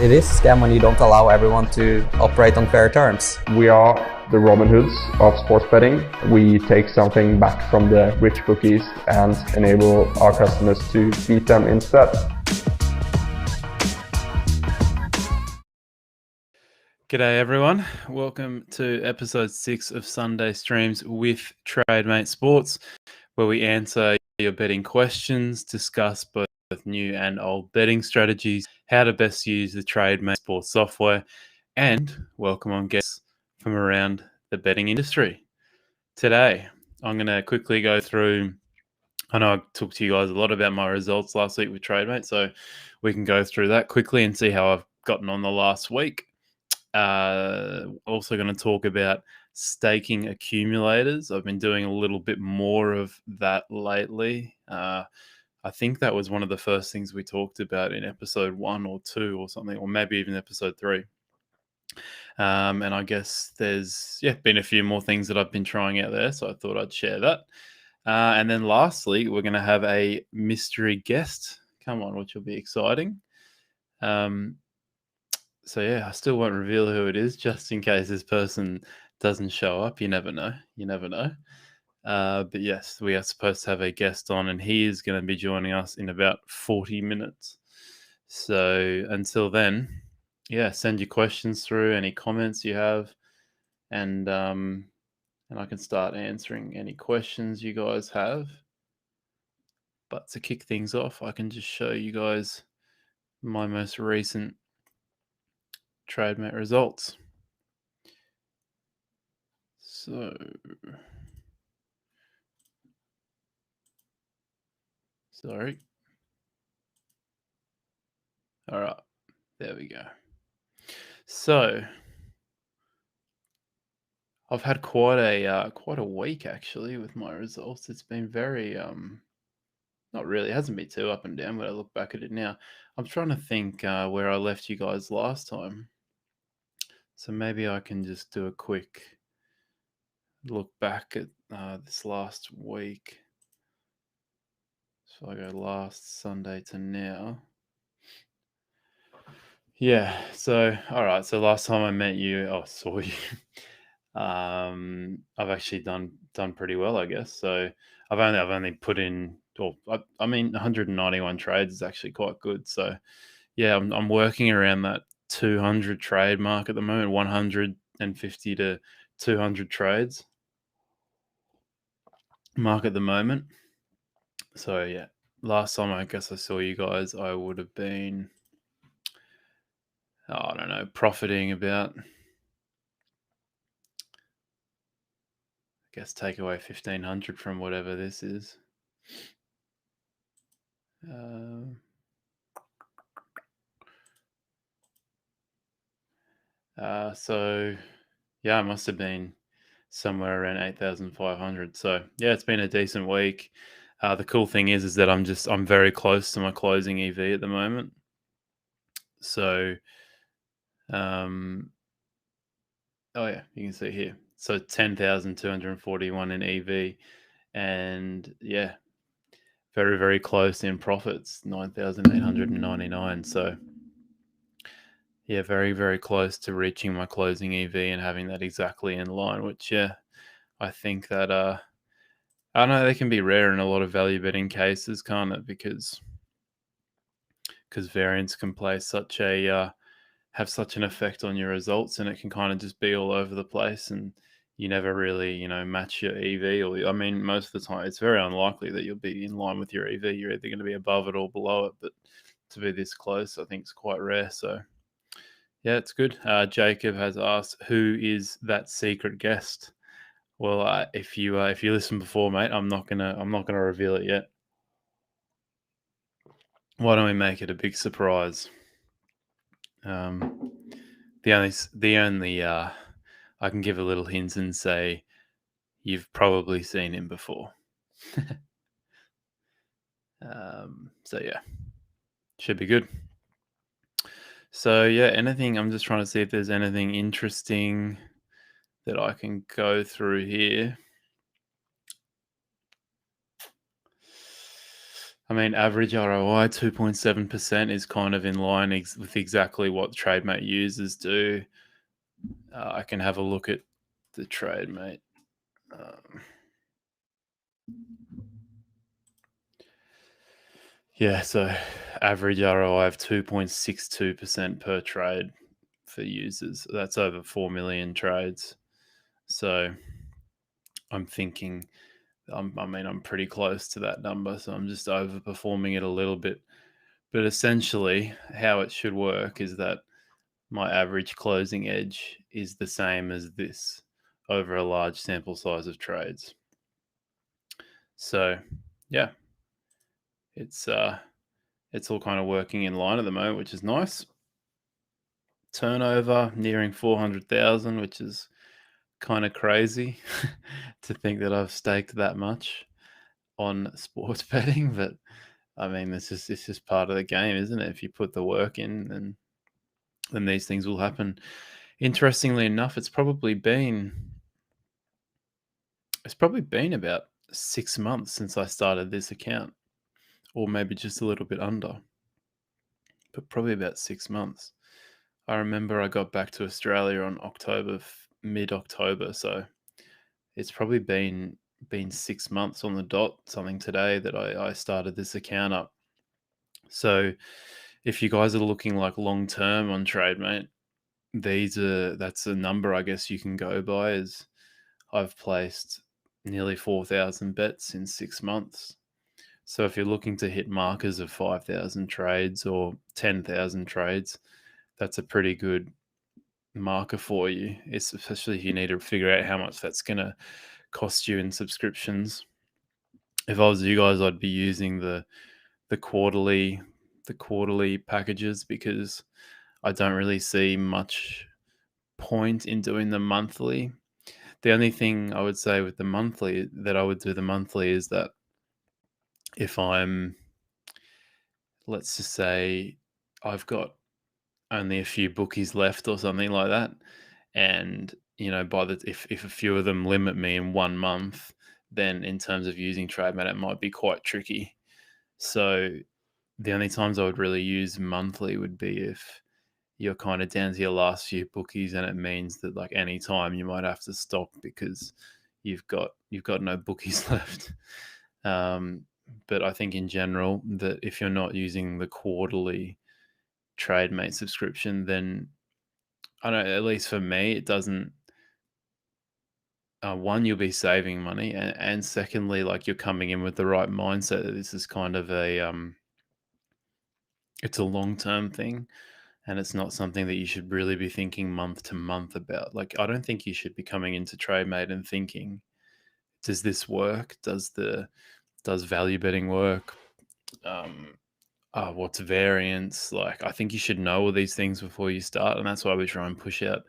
It is a scam when you don't allow everyone to operate on fair terms. We are the Robin Hoods of sports betting. We take something back from the rich bookies and enable our customers to beat them instead. G'day everyone, welcome to episode 6 of Sunday Streams with Trademate Sports, where we answer your betting questions, discuss both new and old betting strategies, how to best use the Trademate Sports software, and welcome on guests from around the betting industry. Today, I'm going to quickly go through, I know I talked to you guys a lot about my results last week with Trademate, so we can go through that quickly and see how I've gotten on the last week. Also going to talk about staking accumulators. I've been doing a little bit more of that lately. I think that was one of the first things we talked about in episode 1 or 2 or something, or maybe even episode 3. And I guess there's been a few more things that I've been trying out there, so I thought I'd share that. And then lastly, we're going to have a mystery guest come on, which will be exciting. So I still won't reveal who it is, just in case this person doesn't show up. You never know. But yes, we are supposed to have a guest on, and he is going to be joining us in about 40 minutes. So until then, send your questions through, any comments you have, and I can start answering any questions you guys have. But to kick things off, I can just show you guys my most recent Trademate results. So, sorry. All right, there we go. So, I've had quite a week actually with my results. It's been very not really. It hasn't been too up and down, but I look back at it now. I'm trying to think where I left you guys last time. So maybe I can just do a quick look back at this last week. So I go last Sunday to now. Yeah. So all right. So last time I met you, saw you. I've actually done pretty well, I guess. So I've only put in, I mean, 191 trades is actually quite good. So yeah, I'm working around that 200 trade mark at the moment, 150 to 200 trades mark at the moment. So yeah, last time I guess I saw you guys, I would have been, I don't know, profiting about, I guess take away 1,500 from whatever this is. So yeah, I must have been somewhere around 8,500. So yeah, it's been a decent week. The cool thing is that I'm very close to my closing EV at the moment. So, you can see here. So 10,241 in EV, and yeah, very, very close in profits, 9,899. So yeah, very, very close to reaching my closing EV and having that exactly in line, which I think that I know they can be rare in a lot of value betting cases, can't it? Because variance can play have such an effect on your results, and it can kind of just be all over the place, and you never really match your EV. Or I mean, most of the time, it's very unlikely that you'll be in line with your EV. You're either going to be above it or below it, but to be this close, I think it's quite rare. So yeah, it's good. Jacob has asked, who is that secret guest? Well, if you listen before, mate, I'm not gonna reveal it yet. Why don't we make it a big surprise? The only I can give a little hint and say you've probably seen him before. So yeah, should be good. So yeah, anything? I'm just trying to see if there's anything interesting that I can go through here. I mean, average ROI 2.7% is kind of in line with exactly what Trademate users do. I can have a look at the Trademate. Yeah, so average ROI of 2.62% per trade for users. That's over 4 million trades. So I'm thinking, I'm pretty close to that number. So I'm just overperforming it a little bit. But essentially, how it should work is that my average closing edge is the same as this over a large sample size of trades. So, yeah, it's all kind of working in line at the moment, which is nice. Turnover nearing 400,000, which is kind of crazy to think that I've staked that much on sports betting, but I mean, it's just part of the game, isn't it? If you put the work in, then these things will happen. Interestingly enough, it's probably been about 6 months since I started this account, or maybe just a little bit under, but probably about 6 months. I remember I got back to Australia on mid-October, so it's probably been 6 months on the dot, something today, that I started this account up. So if you guys are looking like long term on Trademate, that's a number I guess you can go by. Is I've placed nearly 4,000 bets in 6 months. So if you're looking to hit markers of 5,000 trades or 10,000 trades, that's a pretty good marker for you. It's especially if you need to figure out how much that's going to cost you in subscriptions. If I was you guys, I'd be using the quarterly packages, because I don't really see much point in doing the monthly. The only thing I would say with the monthly that I would do the monthly is that if let's just say I've got only a few bookies left or something like that, and if a few of them limit me in 1 month, then in terms of using Trademate, it might be quite tricky. So the only times I would really use monthly would be if you're kind of down to your last few bookies, and it means that like any time you might have to stop because you've got no bookies left. But I think in general that if you're not using the quarterly Trademate subscription, then I don't know, at least for me, it doesn't. One, you'll be saving money, and secondly, like, you're coming in with the right mindset that this is kind of it's a long term thing, and it's not something that you should really be thinking month to month about. Like, I don't think you should be coming into Trademate and thinking, does this work? Does value betting work? What's variance? Like, I think you should know all these things before you start, and that's why we try and push out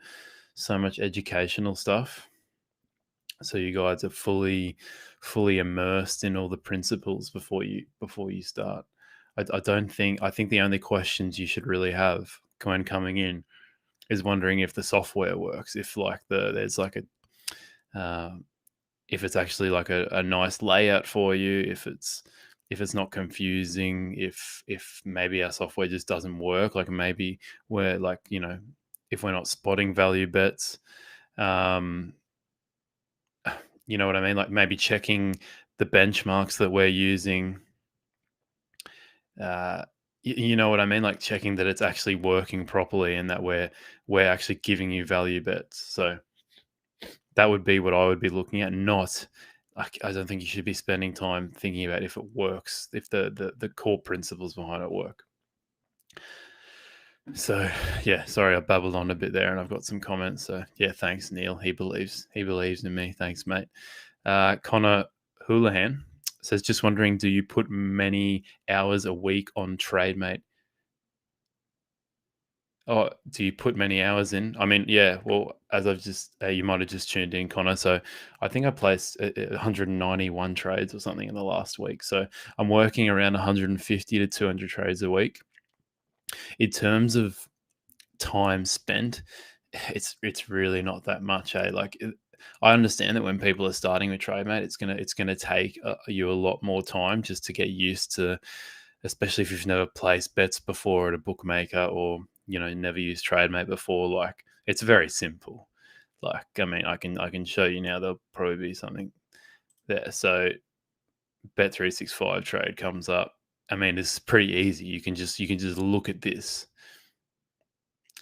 so much educational stuff, so you guys are fully immersed in all the principles before you start. I think the only questions you should really have when coming in is wondering if the software works, if like there's like if it's actually like a nice layout for you, if it's not confusing, if maybe our software just doesn't work, like maybe we're like, if we're not spotting value bets, you know what I mean? Like maybe checking the benchmarks that we're using. You know what I mean? Like checking that it's actually working properly and that we're actually giving you value bets. So that would be what I would be looking at. Not, like, I don't think you should be spending time thinking about if it works, if the core principles behind it work. So yeah, sorry I babbled on a bit there, and I've got some comments. So yeah, thanks Neil. He believes in me. Thanks, mate. Connor Houlihan says, just wondering, do you put many hours a week on Trademate? Oh, do you put many hours in? I mean, yeah. Well, as I've just, you might have just tuned in, Connor. So I think I placed 191 trades or something in the last week. So I'm working around 150 to 200 trades a week. In terms of time spent, it's really not that much, eh? Like I understand that when people are starting with Trademate, it's gonna take you a lot more time just to get used to, especially if you've never placed bets before at a bookmaker, or never used Trademate before. Like, it's very simple. Like, I mean, I can show you now. There'll probably be something there. So Bet365 trade comes up. I mean, it's pretty easy. You can just look at this,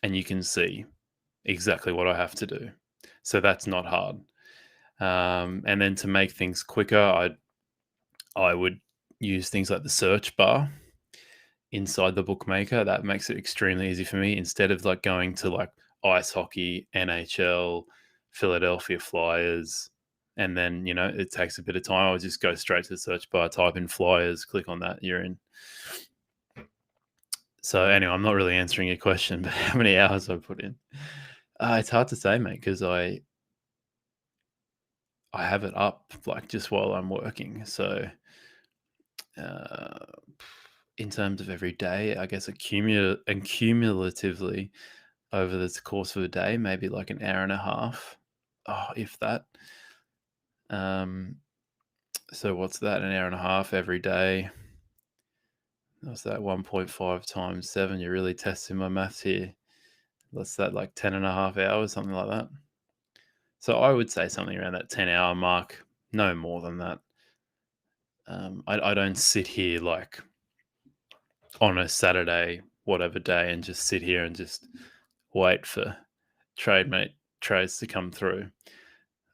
and you can see exactly what I have to do. So that's not hard. And then to make things quicker, I would use things like the search bar inside the bookmaker. That makes it extremely easy for me. Instead of like going to like ice hockey, NHL, Philadelphia Flyers, and then it takes a bit of time, I'll just go straight to the search bar, type in Flyers, click on that, you're in. So anyway, I'm not really answering your question, but how many hours I put in? It's hard to say, mate, because I have it up like just while I'm working. So in terms of every day, I guess cumulatively over the course of a day, maybe like an hour and a half, if that. So what's that? An hour and a half every day. What's that? 1.5 times 7. You're really testing my maths here. What's that, like 10 and a half hours, something like that? So I would say something around that 10-hour mark, no more than that. I don't sit here like on a Saturday, whatever day, and just sit here and just wait for Trademate trades to come through.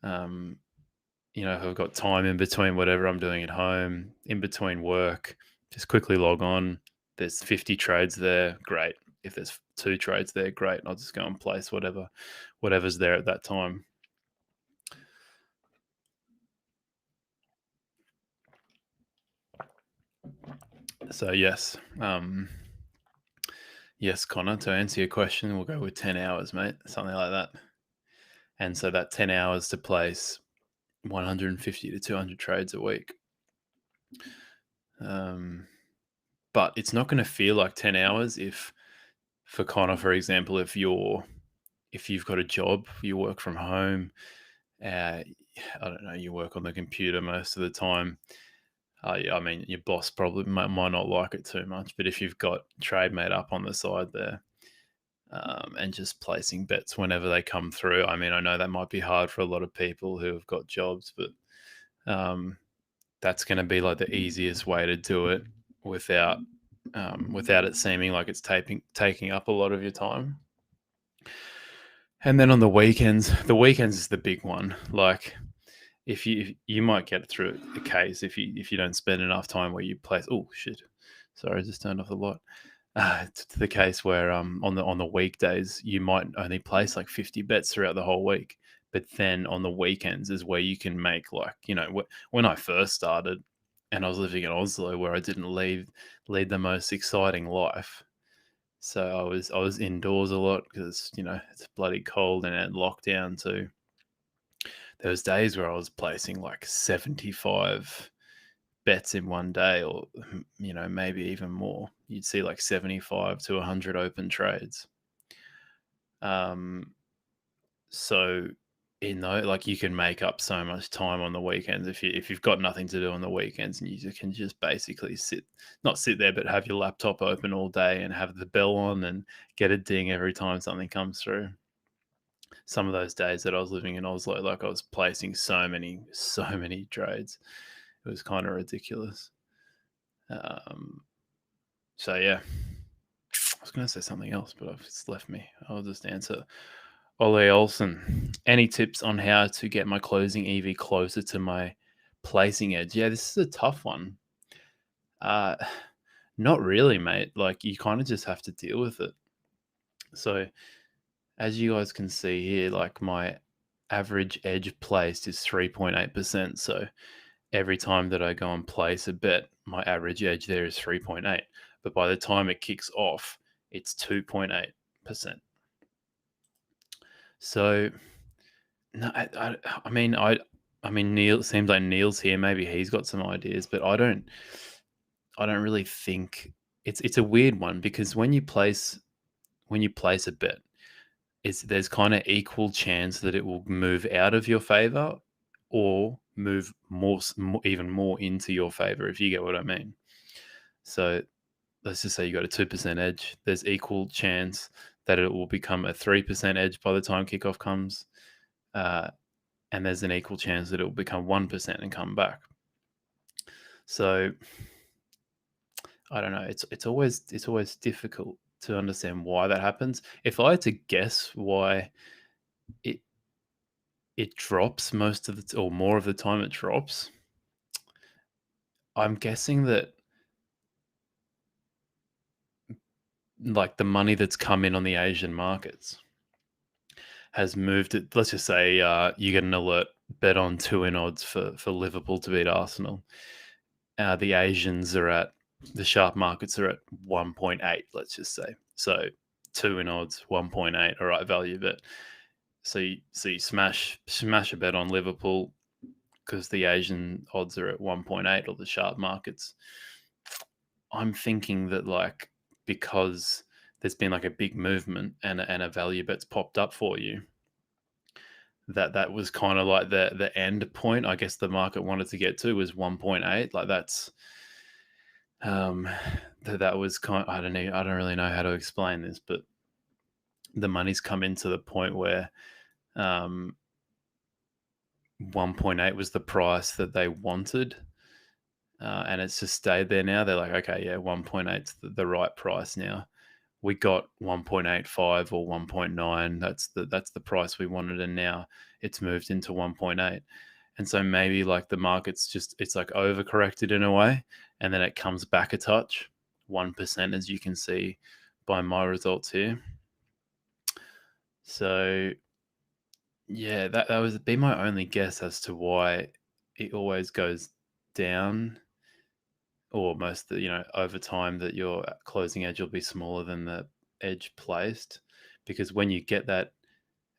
If I've got time in between whatever I'm doing at home, in between work, just quickly log on. There's 50 trades there, great. If there's 2 trades there, great. I'll just go and place whatever's there at that time. So yes, yes, Connor, to answer your question, we'll go with 10 hours, mate, something like that. And so that 10 hours to place 150 to 200 trades a week. But it's not going to feel like 10 hours if, for Connor, for example, if you've got a job, you work from home, I don't know, you work on the computer most of the time. I mean, your boss probably might not like it too much, but if you've got Trademate up on the side there, and just placing bets whenever they come through. I mean, I know that might be hard for a lot of people who have got jobs, but that's going to be like the easiest way to do it without it seeming like it's taking up a lot of your time. And then on the weekends is the big one. Like, if you might get through a case if you don't spend enough time where you place. Oh shit! Sorry, I just turned off the light. To the case where on the weekdays you might only place like 50 bets throughout the whole week, but then on the weekends is where you can make, like, when I first started and I was living in Oslo, where I didn't lead the most exciting life. So I was indoors a lot because it's bloody cold and at lockdown too. There was days where I was placing like 75 bets in one day, or maybe even more. You'd see like 75 to 100 open trades. So like, you can make up so much time on the weekends if you've got nothing to do on the weekends, and you can just basically not sit there, but have your laptop open all day and have the bell on and get a ding every time something comes through. Some of those days that I was living in Oslo, like, I was placing so many trades. It was kind of ridiculous. So yeah, I was going to say something else, but it's left me. I'll just answer. Ole Olsen, any tips on how to get my closing EV closer to my placing edge? Yeah, this is a tough one. Not really, mate. Like, you kind of just have to deal with it. So as you guys can see here, like, my average edge placed is 3.8%. So every time that I go and place a bet, my average edge there is 3.8. But by the time it kicks off, it's 2.8%. So, no, I mean, Neil, seems like Neil's here. Maybe he's got some ideas, but I don't really think it's a weird one, because when you place a bet, there's kind of equal chance that it will move out of your favor or move even more into your favor, if you get what I mean. So let's just say you got a 2% edge. There's equal chance that it will become a 3% edge by the time kickoff comes. And there's an equal chance that it will become 1% and come back. So I don't know. It's always difficult to understand why that happens. If I had to guess why it drops most of the or more of the time it drops, I'm guessing that like the money that's come in on the Asian markets has moved it. Let's just say you get an alert bet on 2 in odds for Liverpool to beat Arsenal. The Asians are at the sharp markets are at 1.8. Let's just say so 2 in odds 1.8. All right, value bet. So you smash a bet on Liverpool because the Asian odds are at 1.8 or the sharp markets. I'm thinking that like because there's been like a big movement and a value bet's popped up for you, that was kind of like the end point I guess the market wanted to get to was 1.8. Like that's that was kind of, I don't really know how to explain this, but the money's come into the point where 1.8 was the price that they wanted. And it's just stayed there now. They're like, okay, yeah, 1.8's the right price now. We got 1.85 or 1.9. That's the price we wanted, and now it's moved into 1.8. And so maybe like the market's it's like overcorrected in a way, and then it comes back a touch, 1%, as you can see by my results here. So yeah, that would be my only guess as to why it always goes down, or most over time, that your closing edge will be smaller than the edge placed, because when you get that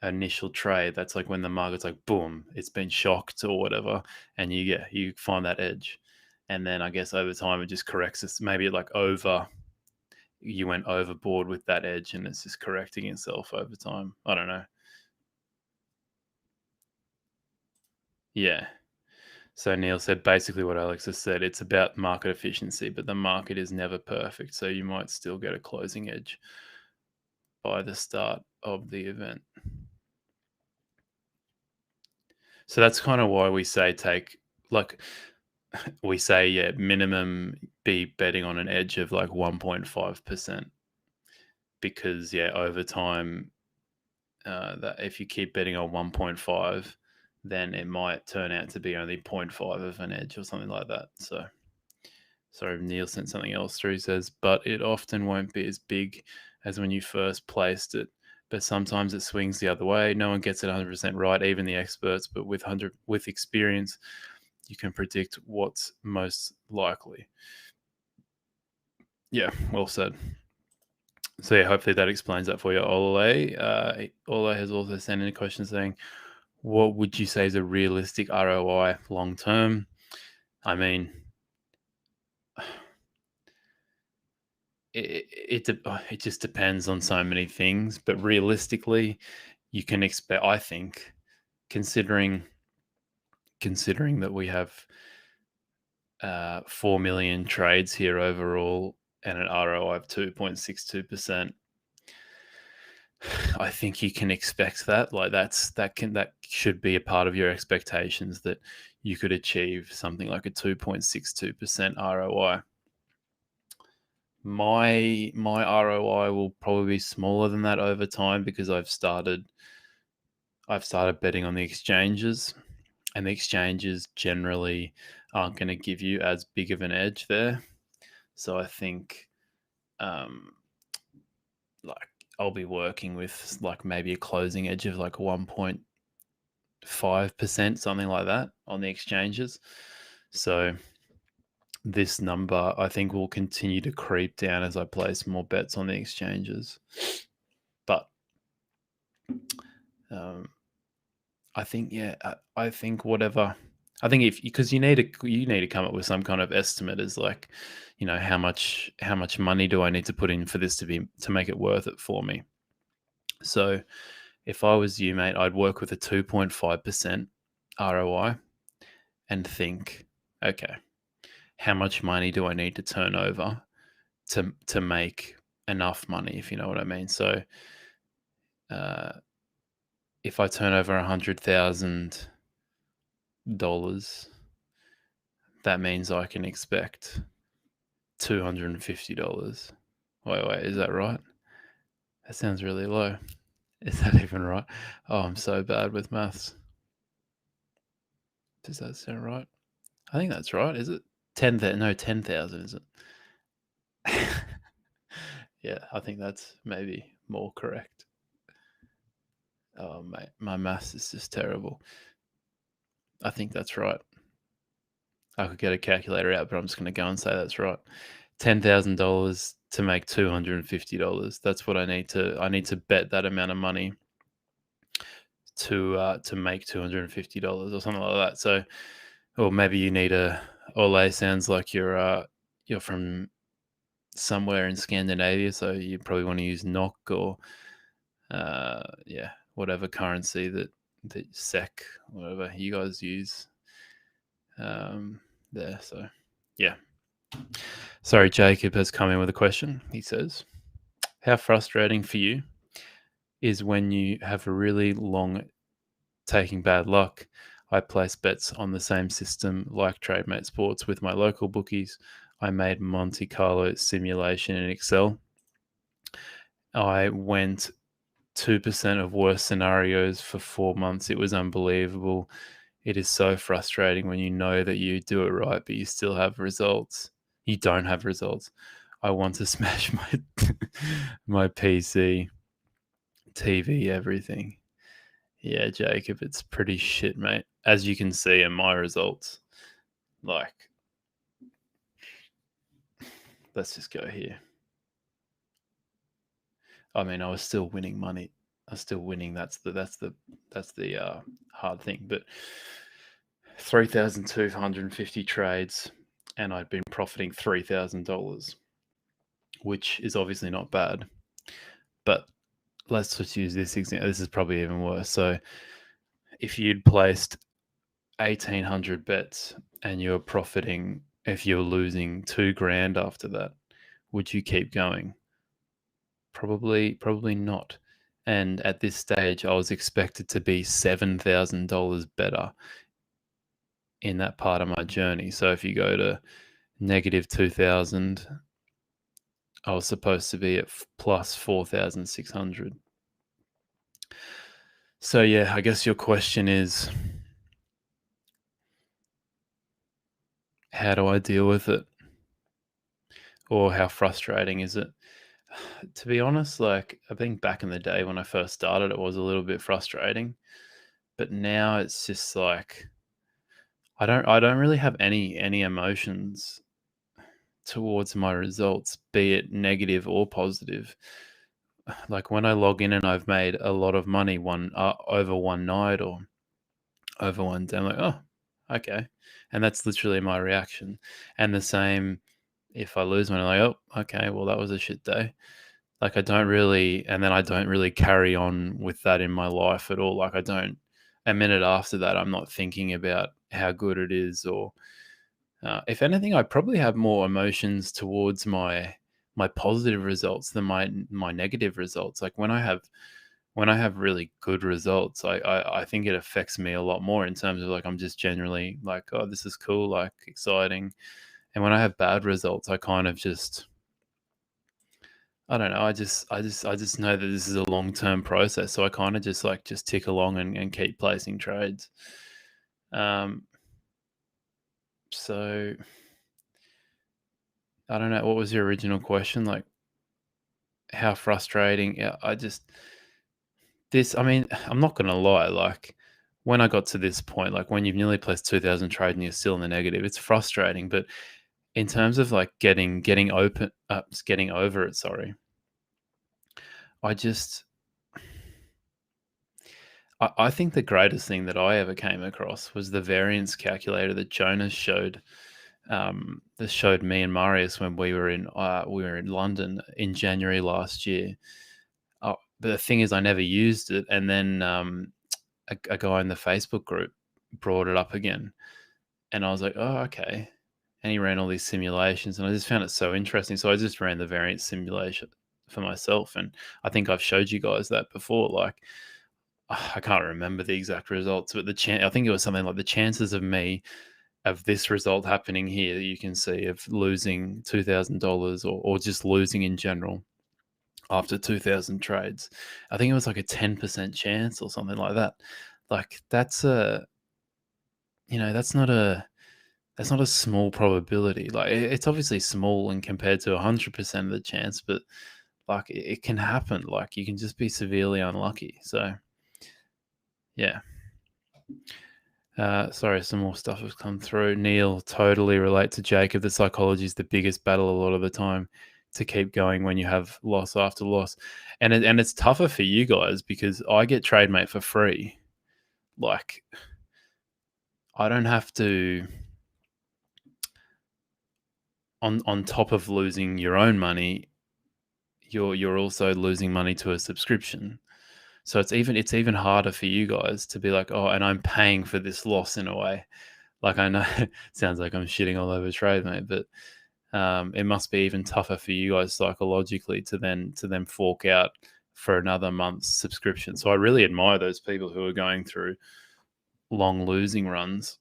initial trade, that's like when the market's like boom, it's been shocked or whatever, and you find that edge, and then I guess over time it just corrects us. Maybe you went overboard with that edge and it's just correcting itself over time. I don't know. Yeah. So Neil said basically what Alex has said. It's about market efficiency, but the market is never perfect. So you might still get a closing edge by the start of the event. So that's kind of why we say minimum be betting on an edge of like 1.5%, because over time, that if you keep betting on 1.5, then it might turn out to be only 0.5 of an edge or something like that. So sorry, Neil sent something else through. He says, but it often won't be as big as when you first placed it, but sometimes it swings the other way. No one gets it 100% right, even the experts, but with experience, you can predict what's most likely. Yeah, well said. So yeah, hopefully that explains that for you, Ole. Ole has also sent in a question saying, what would you say is a realistic ROI long term? I mean, it just depends on so many things, but realistically, you can expect, I think, considering that we have 4 million trades here overall and an ROI of 2.62%, I think you can expect that. Like that should be a part of your expectations, that you could achieve something like a 2.62% ROI. My ROI will probably be smaller than that over time, because I've started betting on the exchanges, and the exchanges generally aren't going to give you as big of an edge there. So I think like I'll be working with like maybe a closing edge of like 1.5%, something like that, on the exchanges. So this number, I think, will continue to creep down as I place more bets on the exchanges. But I think, I think whatever. I think because you need to come up with some kind of estimate, as like, how much money do I need to put in for this to make it worth it for me? So if I was you, mate, I'd work with a 2.5% ROI and think, okay, how much money do I need to turn over to make enough money, if you know what I mean? So if I turn over $100,000, that means I can expect $250. Wait, is that right? That sounds really low. Is that even right? Oh, I'm so bad with maths. Does that sound right? I think that's right. Is it 10,000? No, 10,000. Is it? Yeah, I think that's maybe more correct. Oh, mate, my maths is just terrible. I think that's right. I could get a calculator out, but I'm just going to go and say that's right. $10,000 to make $250. That's what I need to. I need to bet that amount of money to make $250 or something like that. So, or maybe you need a. Ole sounds like you're from somewhere in Scandinavia, so you probably want to use NOK or whatever currency that SEK, whatever you guys use there. So yeah. Sorry, Jacob has come in with a question. He says, how frustrating for you is when you have a really long taking bad luck? I place bets on the same system like Trademate Sports with my local bookies. I made Monte Carlo simulation in Excel. I went 2% of worst scenarios for 4 months. It was unbelievable. It is so frustrating when you know that you do it right, but you still have results. You don't have results. I want to smash my PC, TV, everything. Yeah, Jacob, it's pretty shit, mate. As you can see in my results. Like, let's just go here. I mean, I was still winning money. I was still winning. That's the hard thing. But 3,250 trades, and I'd been profiting $3,000, which is obviously not bad. But let's just use this example. This is probably even worse. So if you'd placed 1,800 bets and you were profiting, if you were losing $2,000 after that, would you keep going? Probably not. And at this stage, I was expected to be $7,000 better in that part of my journey. So if you go to negative 2,000, I was supposed to be at plus 4,600. So yeah, I guess your question is, how do I deal with it? Or how frustrating is it? To be honest, like I think back in the day when I first started, it was a little bit frustrating. But now it's just like I don't really have any emotions towards my results, be it negative or positive. Like when I log in and I've made a lot of money over one night or over one day, I'm like, oh, okay. And that's literally my reaction. And the same if I lose one, I'm like, oh, okay, well, that was a shit day. Like I don't really, and then I don't really carry on with that in my life at all. Like I don't, a minute after that, I'm not thinking about how good it is, or if anything, I probably have more emotions towards my positive results than my negative results. Like when I have really good results, I think it affects me a lot more in terms of like I'm just generally like, oh, this is cool, like exciting. And when I have bad results, I kind of just I don't know. I just know that this is a long-term process, so I kind of just tick along and keep placing trades. Um, so I don't know. What was your original question? Like how frustrating? Yeah, I mean, I'm not gonna lie. Like when I got to this point, like when you've nearly placed 2,000 trades and you're still in the negative, it's frustrating. But in terms of like getting over it, sorry, I just I think the greatest thing that I ever came across was the variance calculator that Jonas showed. That showed me and Marius when we were in London in January last year. the thing is, I never used it. And then a guy in the Facebook group brought it up again. And I was like, oh, okay. And he ran all these simulations, and I just found it so interesting. So I just ran the variance simulation for myself. And I think I've showed you guys that before. Like, I can't remember the exact results, but I think it was something like the chances of this result happening here, you can see, of losing $2,000 or just losing in general after 2,000 trades. I think it was like a 10% chance or something like that. Like, that's that's not a small probability. Like, it's obviously small and compared to 100% of the chance, but like it can happen. Like, you can just be severely unlucky. So yeah. Sorry, some more stuff has come through. Neil, totally relate to Jacob. The psychology is the biggest battle a lot of the time, to keep going when you have loss after loss. And it's tougher for you guys because I get Trademate for free. Like, I don't have to, on top of losing your own money, you're also losing money to a subscription. So it's even harder for you guys to be like, oh, and I'm paying for this loss in a way. Like, I know it sounds like I'm shitting all over Trademate, but it must be even tougher for you guys psychologically to then fork out for another month's subscription. So I really admire those people who are going through long losing runs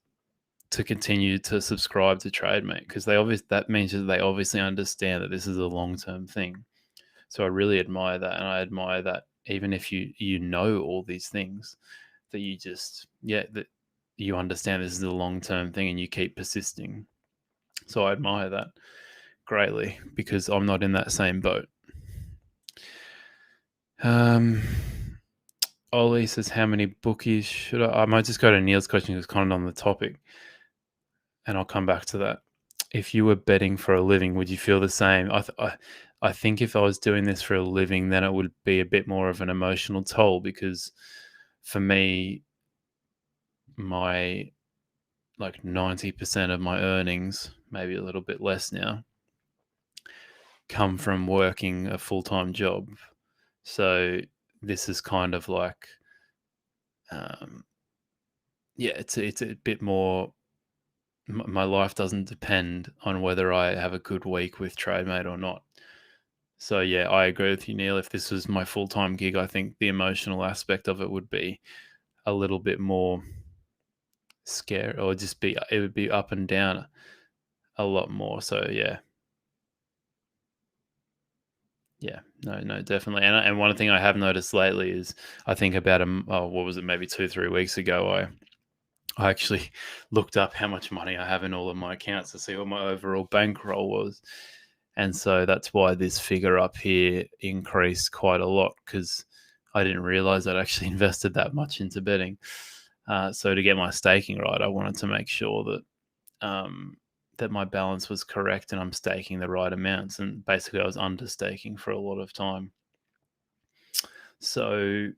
to continue to subscribe to Trademate, because that means that they obviously understand that this is a long-term thing. So I really admire that, and I admire that even if you know all these things, that you just that you understand this is a long-term thing and you keep persisting. So I admire that greatly, because I'm not in that same boat. Ollie says, how many bookies should I might just go to Neil's question, because it's kind of on the topic, and I'll come back to that. If you were betting for a living, would you feel the same? I think if I was doing this for a living, then it would be a bit more of an emotional toll, because for me, my like 90% of my earnings, maybe a little bit less now, come from working a full-time job. So this is kind of like, it's a bit more. My life doesn't depend on whether I have a good week with Trademate or not. So yeah, I agree with you, Neil. If this was my full-time gig, I think the emotional aspect of it would be a little bit more scary, or it would be up and down a lot more. So yeah, no, definitely. And one thing I have noticed lately is, I think about what was it, maybe 2-3 weeks ago, I actually looked up how much money I have in all of my accounts to see what my overall bankroll was. And so that's why this figure up here increased quite a lot, because I didn't realize I'd actually invested that much into betting. So to get my staking right, I wanted to make sure that my balance was correct and I'm staking the right amounts. And basically I was understaking for a lot of time. So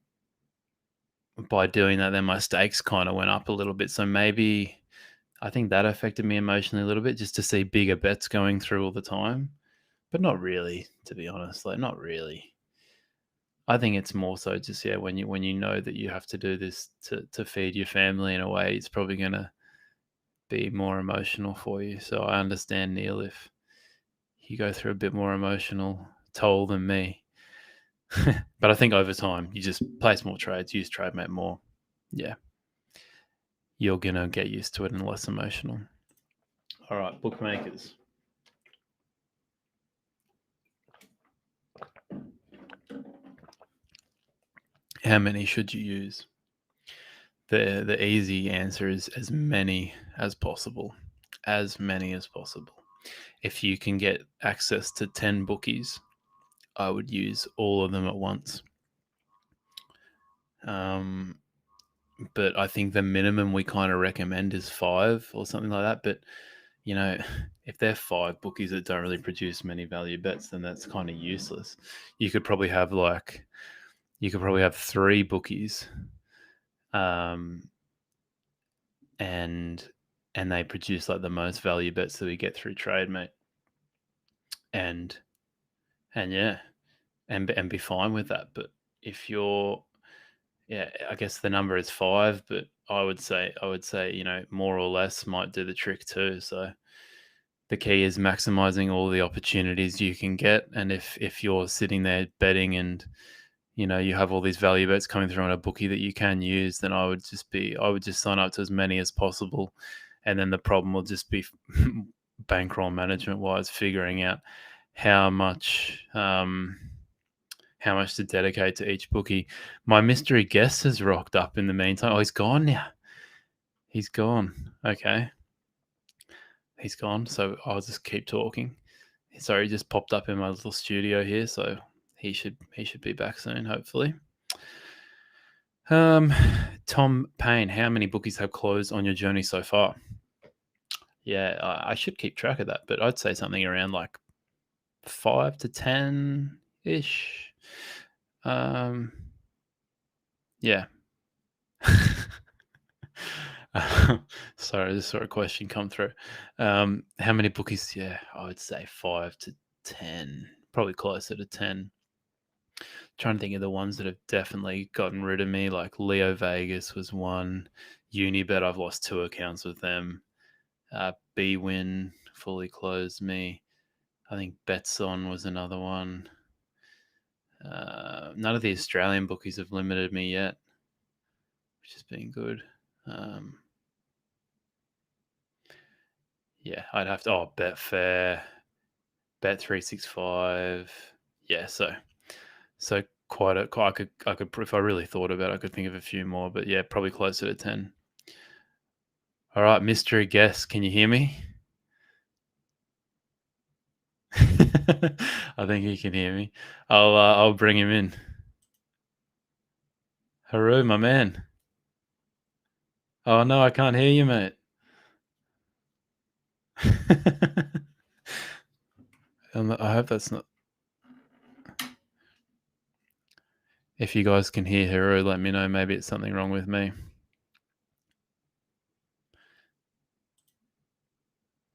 by doing that, then my stakes kind of went up a little bit. So maybe I think that affected me emotionally a little bit, just to see bigger bets going through all the time. But not really, to be honest. Like, not really. I think it's more so just, when you know that you have to do this to feed your family in a way, it's probably going to be more emotional for you. So I understand, Neil, if you go through a bit more emotional toll than me. But I think over time, you just place more trades, use Trademate more. Yeah. You're going to get used to it and less emotional. All right, bookmakers. How many should you use? The easy answer is as many as possible. As many as possible. If you can get access to 10 bookies, I would use all of them at once. But I think the minimum we kind of recommend is 5 or something like that. But, if there are 5 bookies that don't really produce many value bets, then that's kind of useless. You could probably have 3 bookies, and they produce like the most value bets that we get through Trademate, and be fine with that. But if you're, I guess the number is 5, but I would say, more or less might do the trick too. So the key is maximizing all the opportunities you can get. And if you're sitting there betting and you have all these value bets coming through on a bookie that you can use, then I would just sign up to as many as possible. And then the problem will just be bankroll management wise, figuring out how much to dedicate to each bookie. My mystery guest has rocked up in the meantime. Oh, he's gone now. He's gone. Okay. He's gone. So I'll just keep talking. Sorry, he just popped up in my little studio here, so he should be back soon, hopefully. Tom Payne, how many bookies have closed on your journey so far? Yeah, I should keep track of that, but I'd say something around like 5 to 10 ish. Yeah. Sorry, I just saw a question come through. How many bookies? Yeah, I would say 5 to 10, probably closer to 10. Trying to think of the ones that have definitely gotten rid of me, like Leo Vegas was one. Unibet, I've lost 2 accounts with them. BWin fully closed me. I think Betson was another one. None of the Australian bookies have limited me yet, which has been good. Yeah, I'd have to. Oh, Betfair, Bet365. Yeah, so quite a. I could if I really thought about it, I could think of a few more, but yeah, probably closer to 10. All right, mystery guest, can you hear me? I think he can hear me. I'll bring him in. Haru, my man. Oh no, I can't hear you, mate. I hope that's not. If you guys can hear Haru, let me know. Maybe it's something wrong with me.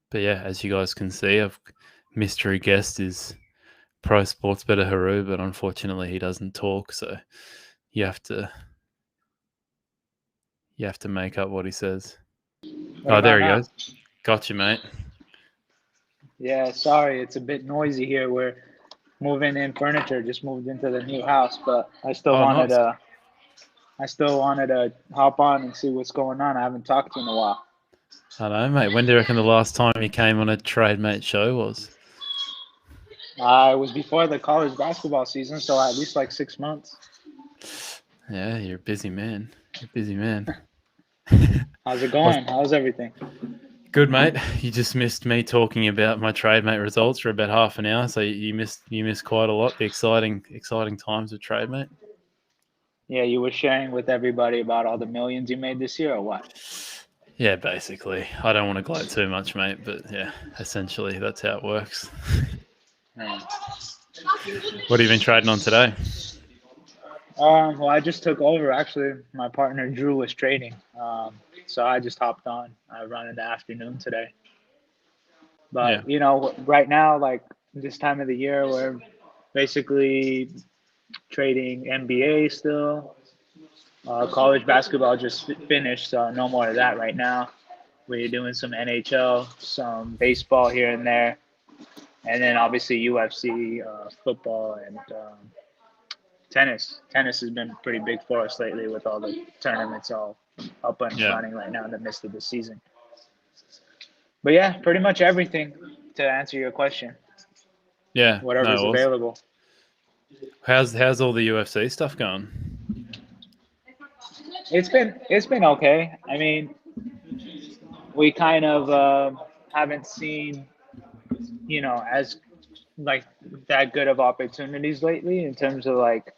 But yeah, as you guys can see, mystery guest is pro sports bettor Haru, but unfortunately he doesn't talk, so you have to make up what he says. What There about he now? goes. Got you, mate. Yeah, sorry, it's a bit noisy here. We're moving in furniture, just moved into the new house, but I still wanted Nice. to hop on and see what's going on. I haven't talked to you in a while. I know, mate. When do you reckon the last time you came on a Trademate show was? It was before the college basketball season, so at least like 6 months. Yeah, you're a busy man. How's it going? How's everything? Good, mate. You just missed me talking about my Trademate results for about half an hour, so you missed quite a lot. The exciting times of Trademate. Yeah, you were sharing with everybody about all the millions you made this year, or what? Yeah, basically. I don't want to gloat too much, mate, but yeah, essentially that's how it works. Yeah. What have you been trading on today? Well, I just took over. Actually, my partner Drew was trading, so I just hopped on. I run in the afternoon today. But right now, like this time of the year, we're basically trading NBA still. College basketball just finished, so no more of that right now. We're doing some NHL, some baseball here and there, and then obviously UFC, football, and tennis. Tennis has been pretty big for us lately with all the tournaments all up and running right now in the midst of the season. But yeah, pretty much everything to answer your question. Yeah, Whatever's available. How's all the UFC stuff going? It's been okay. I mean, we kind of haven't seen, as like that good of opportunities lately in terms of like,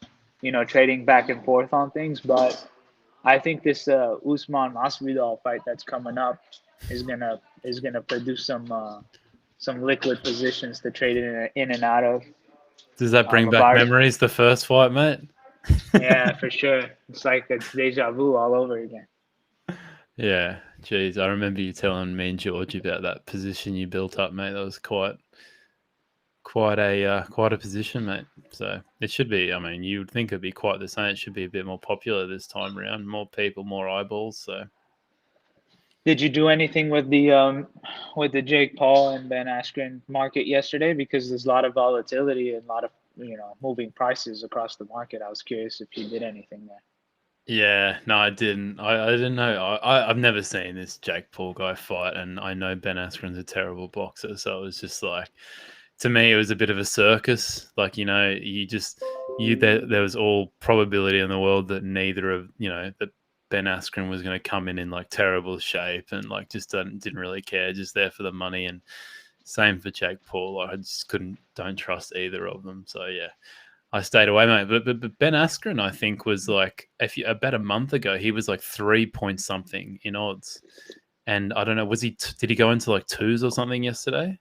trading back and forth on things. But I think this Usman Masvidal fight that's coming up is gonna produce some liquid positions to trade in and out of. Does that bring back memories? The first fight, mate. Yeah, for sure. It's like it's deja vu all over again. Yeah, geez, I remember you telling me and George about that position you built up, mate. That was quite quite a position, mate. So it should be. I mean, you would think it'd be quite the same. It should be a bit more popular this time around. More people, more eyeballs. So Did you do anything with the Jake Paul and Ben Askren market yesterday? Because there's a lot of volatility and a lot of moving prices across the market. I was curious if you did anything there. yeah, no, I didn't. I didn't know. I've never seen this Jake Paul guy fight, and I know Ben Askren's a terrible boxer. So it was just like, to me, it was a bit of a circus. Like, there was all probability in the world that neither of that Ben Askren was going to come in like terrible shape and like just didn't really care, just there for the money. And same for Jake Paul. Like, I just don't trust either of them. So yeah, I stayed away, mate. But Ben Askren, I think, was like, about a month ago, he was like 3 point something in odds. And I don't know, did he go into like twos or something yesterday?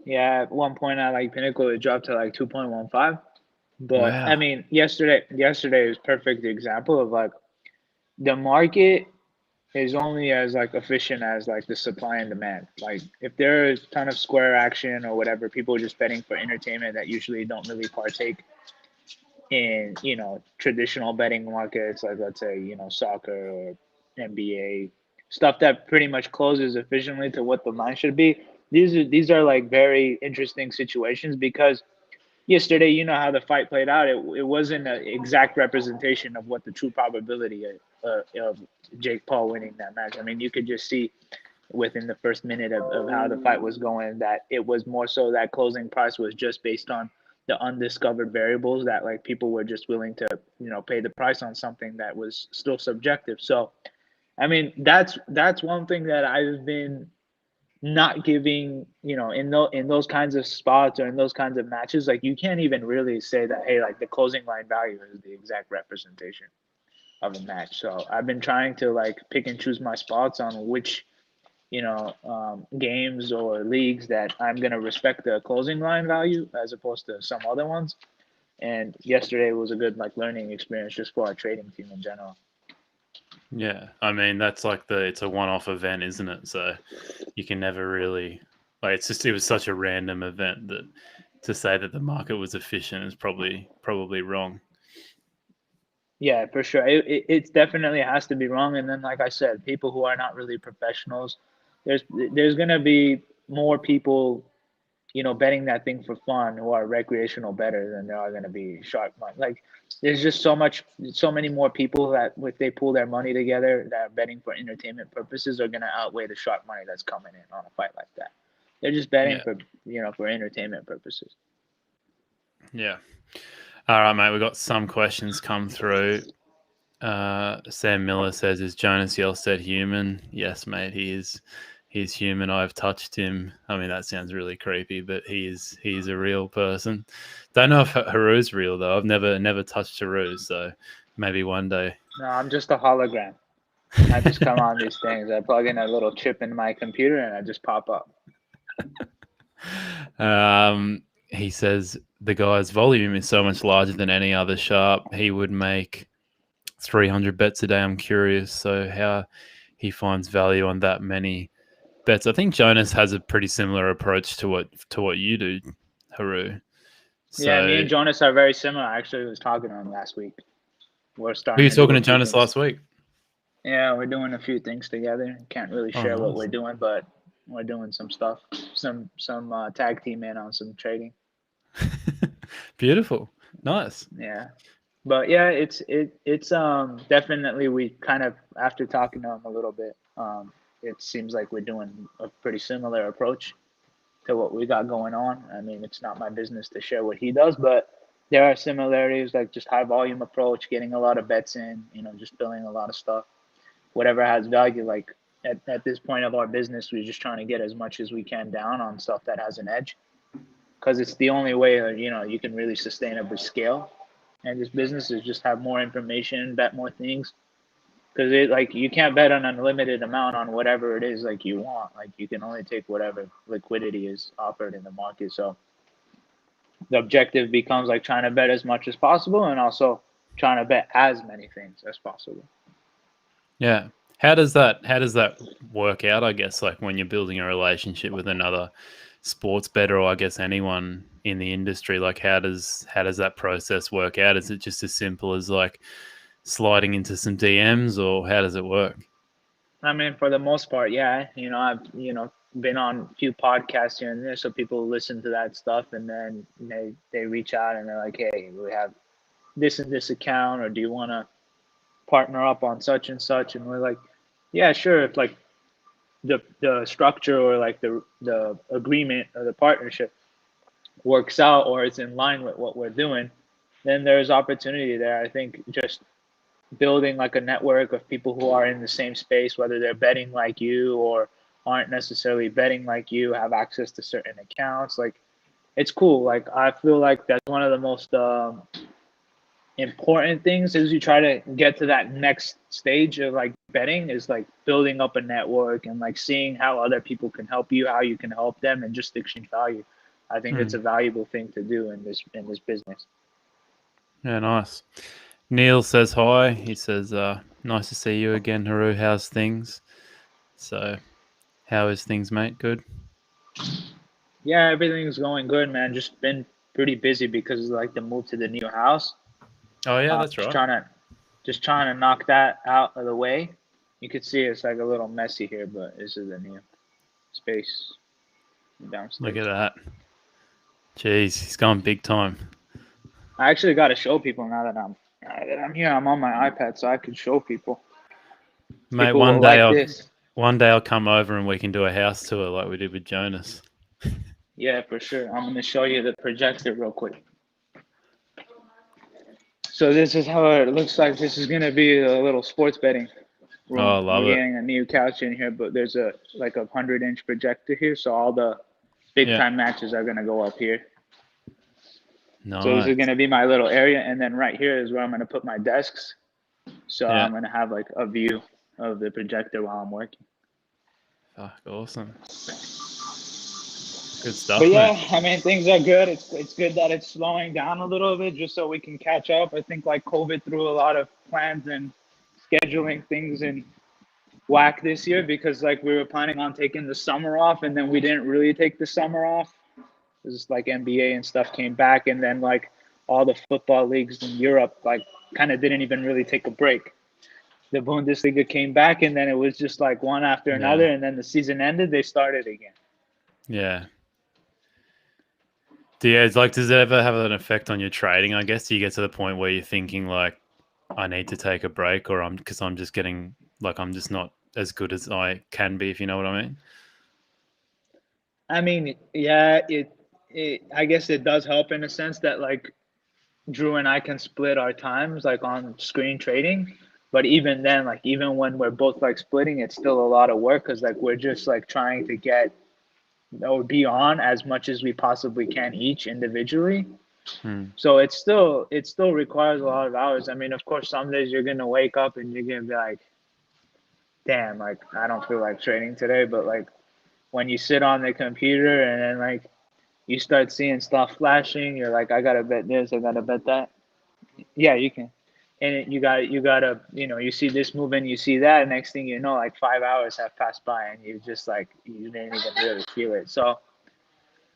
Yeah, at one point at like Pinnacle, it dropped to like 2.15. But Wow. I mean, yesterday is perfect example of like the market is only as like efficient as like the supply and demand. Like if there's a ton of square action or whatever, people are just betting for entertainment that usually don't really partake in traditional betting markets, like let's say soccer or NBA, stuff that pretty much closes efficiently to what the line should be. These are like very interesting situations because yesterday, you know how the fight played out. It wasn't an exact representation of what the true probability of Jake Paul winning that match. I mean, you could just see within the first minute of how the fight was going that it was more so that closing price was just based on the undiscovered variables that like people were just willing to pay the price on something that was still subjective. So, I mean, that's one thing that I've been not giving, in those kinds of spots or in those kinds of matches, like you can't even really say that, hey, like the closing line value is the exact representation of a match. So I've been trying to like pick and choose my spots on which, games or leagues that I'm going to respect the closing line value as opposed to some other ones. And yesterday was a good like learning experience just for our trading team in general. Yeah, I mean, that's like it's a one-off event, isn't it? So you can never really, like, it was such a random event that to say that the market was efficient is probably wrong. Yeah, for sure. It definitely has to be wrong. And then, like I said, people who are not really professionals, there's gonna be more people, betting that thing for fun who are recreational bettors than there are gonna be sharp money. Like, there's just so many more people that if they pull their money together that are betting for entertainment purposes are gonna outweigh the sharp money that's coming in on a fight like that. They're just betting for entertainment purposes. Yeah. All right, mate. We've got some questions come through. Sam Miller says, "Is Jonas Yelstead human?" Yes, mate. He is. He's human. I've touched him. I mean, that sounds really creepy, but he's a real person. Don't know if Haru's real though. I've never touched Haru, so maybe one day. No, I'm just a hologram. I just come on these things. I plug in a little chip in my computer and I just pop up. He says the guy's volume is so much larger than any other sharp. He would make 300 bets a day. I'm curious, so how he finds value on that many bets. I think Jonas has a pretty similar approach to what you do, Haru. So, yeah, me and Jonas are very similar. I actually was talking to him last week. We're starting. Were you talking to Jonas last week? Yeah, we're doing a few things together. Can't really share what we're doing, but we're doing some stuff. Some tag team in on some trading. Beautiful, nice. Yeah, but yeah, it's definitely we kind of after talking to him a little bit, it seems like we're doing a pretty similar approach to what we got going on. I mean, it's not my business to share what he does, but there are similarities, like just high volume approach, getting a lot of bets in, just filling a lot of stuff, whatever has value. Like at this point of our business, we're just trying to get as much as we can down on stuff that has an edge, because it's the only way that, you can really sustainably scale. And this business is just have more information, bet more things. Because you can't bet an unlimited amount on whatever it is like you want. Like you can only take whatever liquidity is offered in the market. So the objective becomes like trying to bet as much as possible and also trying to bet as many things as possible. Yeah. How does that work out? I guess like when you're building a relationship with another sports bettor, or I guess anyone in the industry, like how does that process work out? Is it just as simple as like sliding into some DMs, or how does it work? I mean, for the most part, yeah. I've been on a few podcasts here and there, so people listen to that stuff, and then they reach out and they're like, "Hey, we have this and this account, or do you want to partner up on such and such?" And we're like, "Yeah, sure." If like the structure or like the agreement or the partnership works out or it's in line with what we're doing, then there's opportunity there. I think just building like a network of people who are in the same space, whether they're betting like you or aren't necessarily betting like you, have access to certain accounts. Like, it's cool. Like, I feel like that's one of the most important things as you try to get to that next stage of like betting, is like building up a network and like seeing how other people can help you, how you can help them, and just exchange value. I think it's a valuable thing to do in this business. Yeah, nice. Neil says hi. He says, nice to see you again, Haru. How's things? So, how is things, mate? Good? Yeah, everything's going good, man. Just been pretty busy because of like the move to the new house. Oh, yeah, that's Just right. trying to knock that out of the way. You could see it's like a little messy here, but this is the new space downstairs. Look at that. Jeez, he's gone big time. I actually got to show people now that I'm here. I'm on my iPad, so I can show people. Mate, People will like this. One day I'll come over and we can do a house tour like we did with Jonas. Yeah, for sure. I'm going to show you the projector real quick. So this is how it looks like. This is going to be a little sports betting room. Oh, I love We're it. getting a new couch in here, but there's a 100-inch projector here, so all the big time matches are going to go up here. Nice. So this is going to be my little area, and then right here is where I'm going to put my desks. So I'm going to have like a view of the projector while I'm working. Fuck, awesome. Good stuff. But yeah, mate. I mean, things are good. It's good that it's slowing down a little bit just so we can catch up. I think like COVID threw a lot of plans and scheduling things in whack this year, because like we were planning on taking the summer off, and then we didn't really take the summer off. It was like NBA and stuff came back, and then like all the football leagues in Europe like kind of didn't even really take a break. The Bundesliga came back, and then it was just like one after another, and then the season ended, they started again. Yeah. Does it ever have an effect on your trading? I guess, do you get to the point where you're thinking like, I need to take a break, or I'm just not as good as I can be, if you know what I mean? I mean, yeah, I guess it does help in a sense that like Drew and I can split our times like on screen trading. But even then, like even when we're both like splitting, it's still a lot of work, because like we're just like trying to get or be on as much as we possibly can each individually. So it still requires a lot of hours. I mean, of course, some days you're gonna wake up and you're gonna be like, damn, like I don't feel like trading today. But like when you sit on the computer and then like you start seeing stuff flashing, you're like, I gotta bet this, I gotta bet that. Yeah, you can. And you gotta, you see this move and you see that, and next thing you know, like 5 hours have passed by and you just like, you didn't even really feel it. So,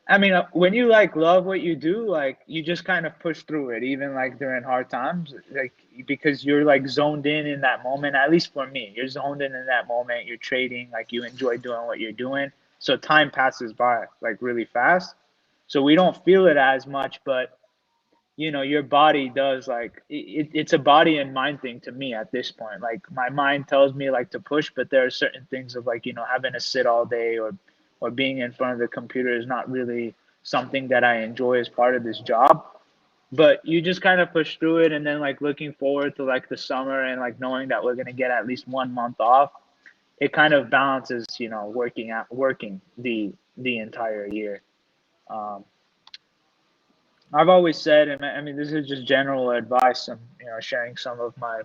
I mean, when you like love what you do, like you just kind of push through it, even like during hard times, like because you're like zoned in that moment. At least for me, you're zoned in that moment. You're trading, like you enjoy doing what you're doing. So time passes by like really fast. So we don't feel it as much, but your body does. Like it's a body and mind thing to me at this point. Like my mind tells me like to push, but there are certain things of like having to sit all day or being in front of the computer is not really something that I enjoy as part of this job. But you just kind of push through it, and then like looking forward to like the summer and like knowing that we're gonna get at least 1 month off. It kind of balances, working the entire year. I've always said, and I mean, this is just general advice. I'm, sharing some of my,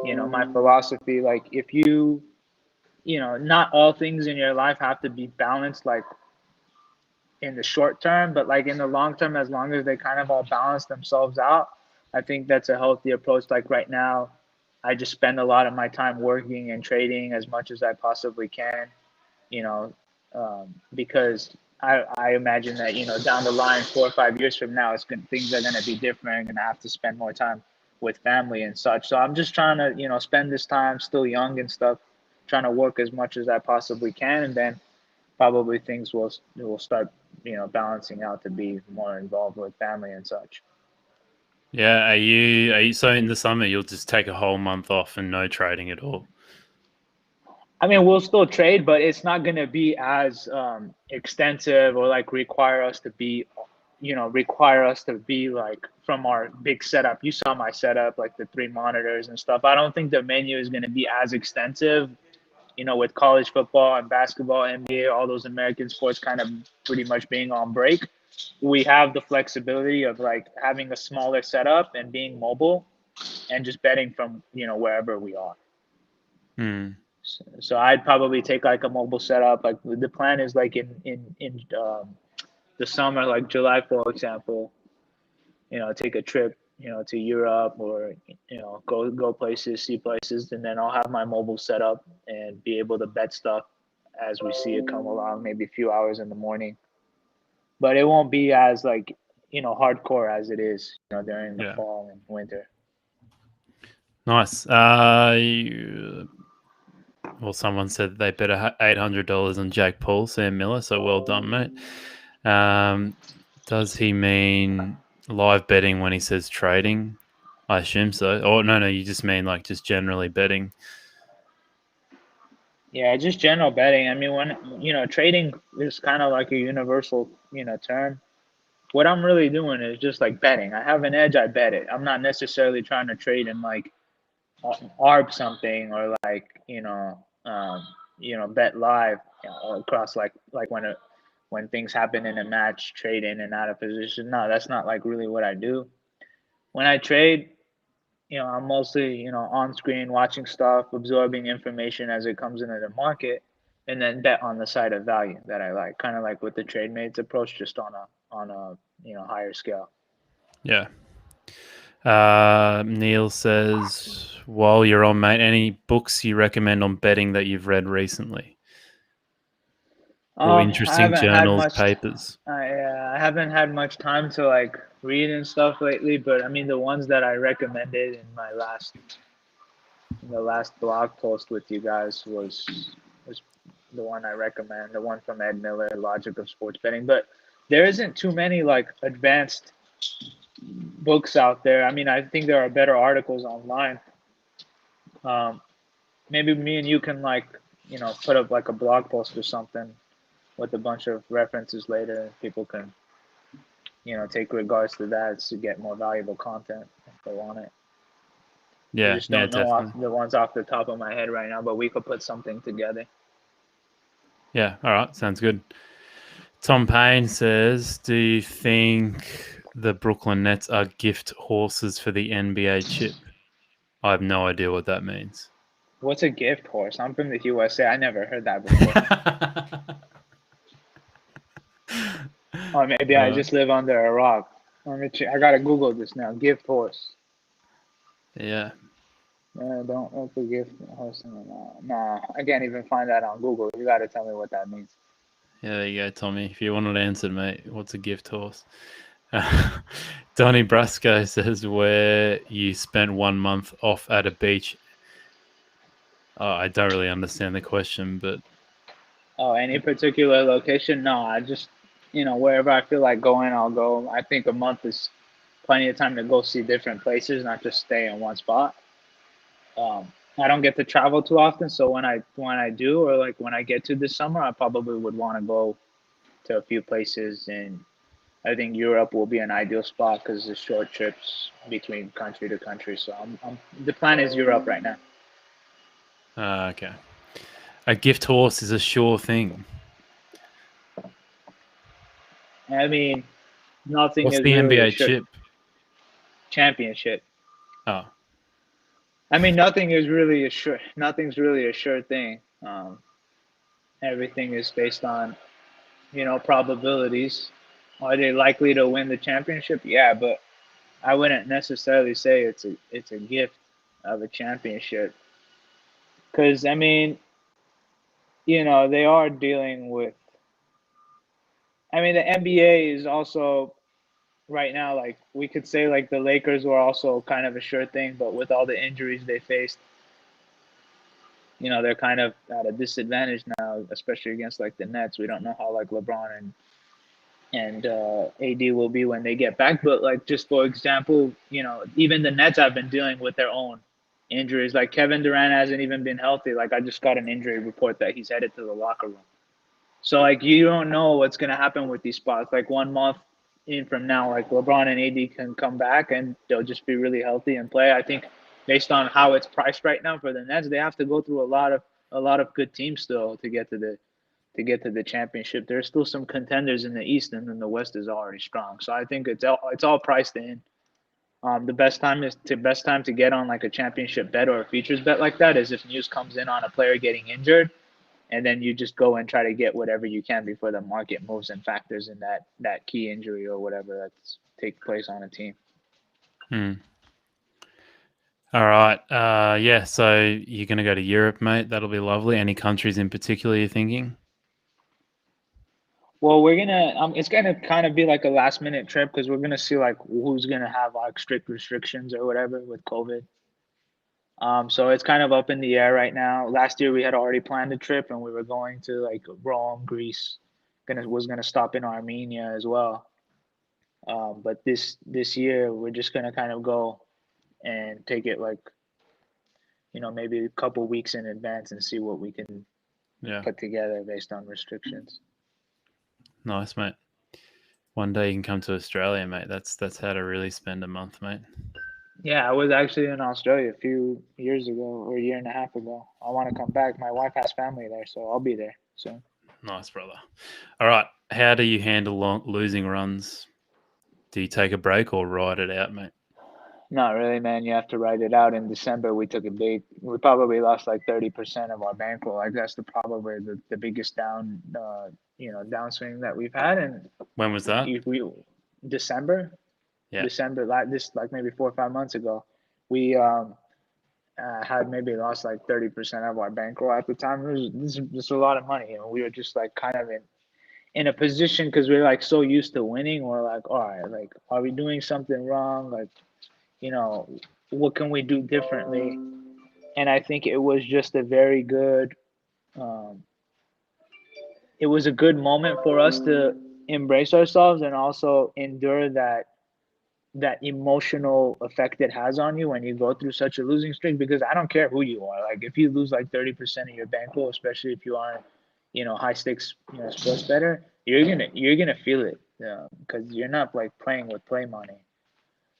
my philosophy. Like, if not all things in your life have to be balanced, like in the short term, but like in the long term, as long as they kind of all balance themselves out, I think that's a healthy approach. Like right now, I just spend a lot of my time working and trading as much as I possibly can, because I imagine that, down the line, 4 or 5 years from now, things are gonna be different. I'm gonna have to spend more time with family and such. So I'm just trying to, spend this time still young and stuff, trying to work as much as I possibly can, and then probably things will start, balancing out to be more involved with family and such. Yeah, are you so in the summer you'll just take a whole month off and no trading at all? I mean, we'll still trade, but it's not going to be as extensive or like require us to be like from our big setup. You saw my setup, like the 3 monitors and stuff. I don't think the menu is going to be as extensive, with college football and basketball, NBA, all those American sports kind of pretty much being on break. We have the flexibility of like having a smaller setup and being mobile and just betting from, wherever we are. So I'd probably take like a mobile setup. Like the plan is like in the summer, like July, for example, take a trip, to Europe or, go places, see places, and then I'll have my mobile set up and be able to bet stuff as we see it come along, maybe a few hours in the morning. But it won't be as like, hardcore as it is, during the fall and winter. Nice. Well, someone said they bet $800 on Jake Paul, Sam Miller. So well done, mate. Does he mean live betting when he says trading? I assume so. Oh no, you just mean like just generally betting. Yeah, just general betting. I mean, when trading is kind of like a universal, term. What I'm really doing is just like betting. I have an edge, I bet it. I'm not necessarily trying to trade and like arb something or like bet live, across like when things happen in a match, trade in and out of position. No, that's not like really what I do. When I trade, I'm mostly on screen watching stuff, absorbing information as it comes into the market, and then bet on the side of value that I like, kind of like with the Trademates approach, just on a higher scale. Yeah. Neil says, while you're on, mate, any books you recommend on betting that you've read recently? Or I interesting haven't had journals, much. papers? I haven't had much time to like read and stuff lately, but I mean the ones that I recommended in the last blog post with you guys was the one I recommend, the one from Ed Miller, Logic of Sports Betting. But there isn't too many like advanced books out there. I mean, I think there are better articles online. Maybe me and you can like put up like a blog post or something with a bunch of references later, and people can take regards to that to get more valuable content if they want it. Yeah, I just don't know definitely. the ones off the top of my head right now, but we could put something together. Yeah, all right, sounds good. Tom Payne says, do you think the Brooklyn Nets are gift horses for the NBA chip? I have no idea what that means. What's a gift horse? I'm from the USA. I never heard that before. Or maybe I just live under a rock. I gotta Google this now. Gift horse. Yeah. Don't look for gift horse. Nah, I can't even find that on Google. You gotta tell me what that means. Yeah, there you go, Tommy. If you want it answered, mate, what's a gift horse? Donnie Brasco says, where you spent 1 month off at a beach. I don't really understand the question, but... Oh, any particular location? No, I just, wherever I feel like going, I'll go. I think a month is plenty of time to go see different places, not just stay in one spot. I don't get to travel too often, so when I do, or like when I get to this summer, I probably would want to go to a few places, and I think Europe will be an ideal spot because the short trips between country to country. So the plan is Europe right now. Okay. A gift horse is a sure thing. I mean, nothing What's is the really NBA a sure chip? championship. Oh. I mean, nothing's really a sure thing. Everything is based on, probabilities. Are they likely to win the championship? Yeah, but I wouldn't necessarily say it's a gift of a championship. Because I mean, they are dealing with I mean, the NBA is also right now, like we could say, like the Lakers were also kind of a sure thing, but with all the injuries they faced, they're kind of at a disadvantage now, especially against like the Nets. We don't know how like LeBron and AD will be when they get back. But like just for example, even the Nets have been dealing with their own injuries. Like Kevin Durant hasn't even been healthy. Like I just got an injury report that he's headed to the locker room. So like you don't know what's gonna happen with these spots. Like 1 month in from now, like LeBron and AD can come back and they'll just be really healthy and play. I think based on how it's priced right now for the Nets, they have to go through a lot of good teams still to get to the championship. There's still some contenders in the East, and then the West is already strong. So I think it's all priced in. The best time to get on like a championship bet or a futures bet like that is if news comes in on a player getting injured, and then you just go and try to get whatever you can before the market moves and factors in that key injury or whatever that's take place on a team. All right. Yeah. So you're going to go to Europe, mate. That'll be lovely. Any countries in particular you're thinking? Well, we're gonna it's gonna kind of be like a last minute trip because we're gonna see like who's gonna have like strict restrictions or whatever with COVID. So it's kind of up in the air right now. Last year we had already planned a trip and we were going to like Rome, Greece. Was gonna stop in Armenia as well. But this year we're just gonna kind of go and take it like maybe a couple weeks in advance and see what we can put together based on restrictions. Nice, mate. One day you can come to Australia, mate. That's how to really spend a month, mate. Yeah, I was actually in Australia a few years ago or a year and a half ago. I want to come back. My wife has family there, so I'll be there soon. Nice, brother. All right. How do you handle losing runs? Do you take a break or ride it out, mate? Not really, man. You have to ride it out. In December, we probably lost like 30% of our bankroll. Like that's probably the biggest downswing that we've had. And when was that? December. Yeah. December, like maybe 4 or 5 months ago, we had maybe lost like 30% of our bankroll at the time. This is a lot of money, and we were just like kind of in a position because we're like so used to winning. We're like, all right, like, are we doing something wrong? Like, what can we do differently? And I think it was just a very good. It was a good moment for us to embrace ourselves and also endure that emotional effect it has on you when you go through such a losing streak, because I don't care who you are. Like if you lose like 30% of your bankroll, especially if you are, high stakes, sports bettor, you're gonna feel it because you're not like playing with play money.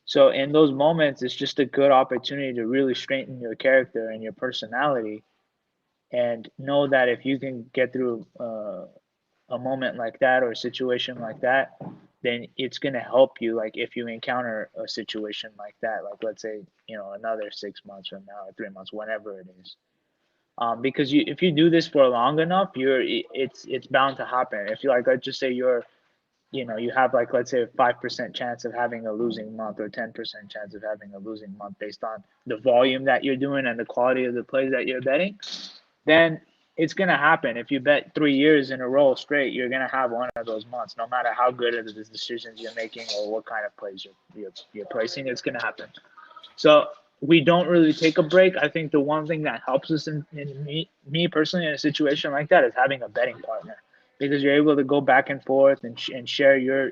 So in those moments, it's just a good opportunity to really strengthen your character and your personality, and know that if you can get through a moment like that or a situation like that, then it's going to help you. Like if you encounter a situation like that, like let's say, another 6 months from now or 3 months, whenever it is. Because if you do this for long enough, it's bound to happen. If you like, let's just say you have like, let's say a 5% chance of having a losing month or 10% chance of having a losing month based on the volume that you're doing and the quality of the plays that you're betting, then it's going to happen. If you bet 3 years in a row straight, you're going to have one of those months, no matter how good are the decisions you're making or what kind of plays you're placing, it's going to happen. So we don't really take a break. I think the one thing that helps us in me personally in a situation like that is having a betting partner, because you're able to go back and forth and share your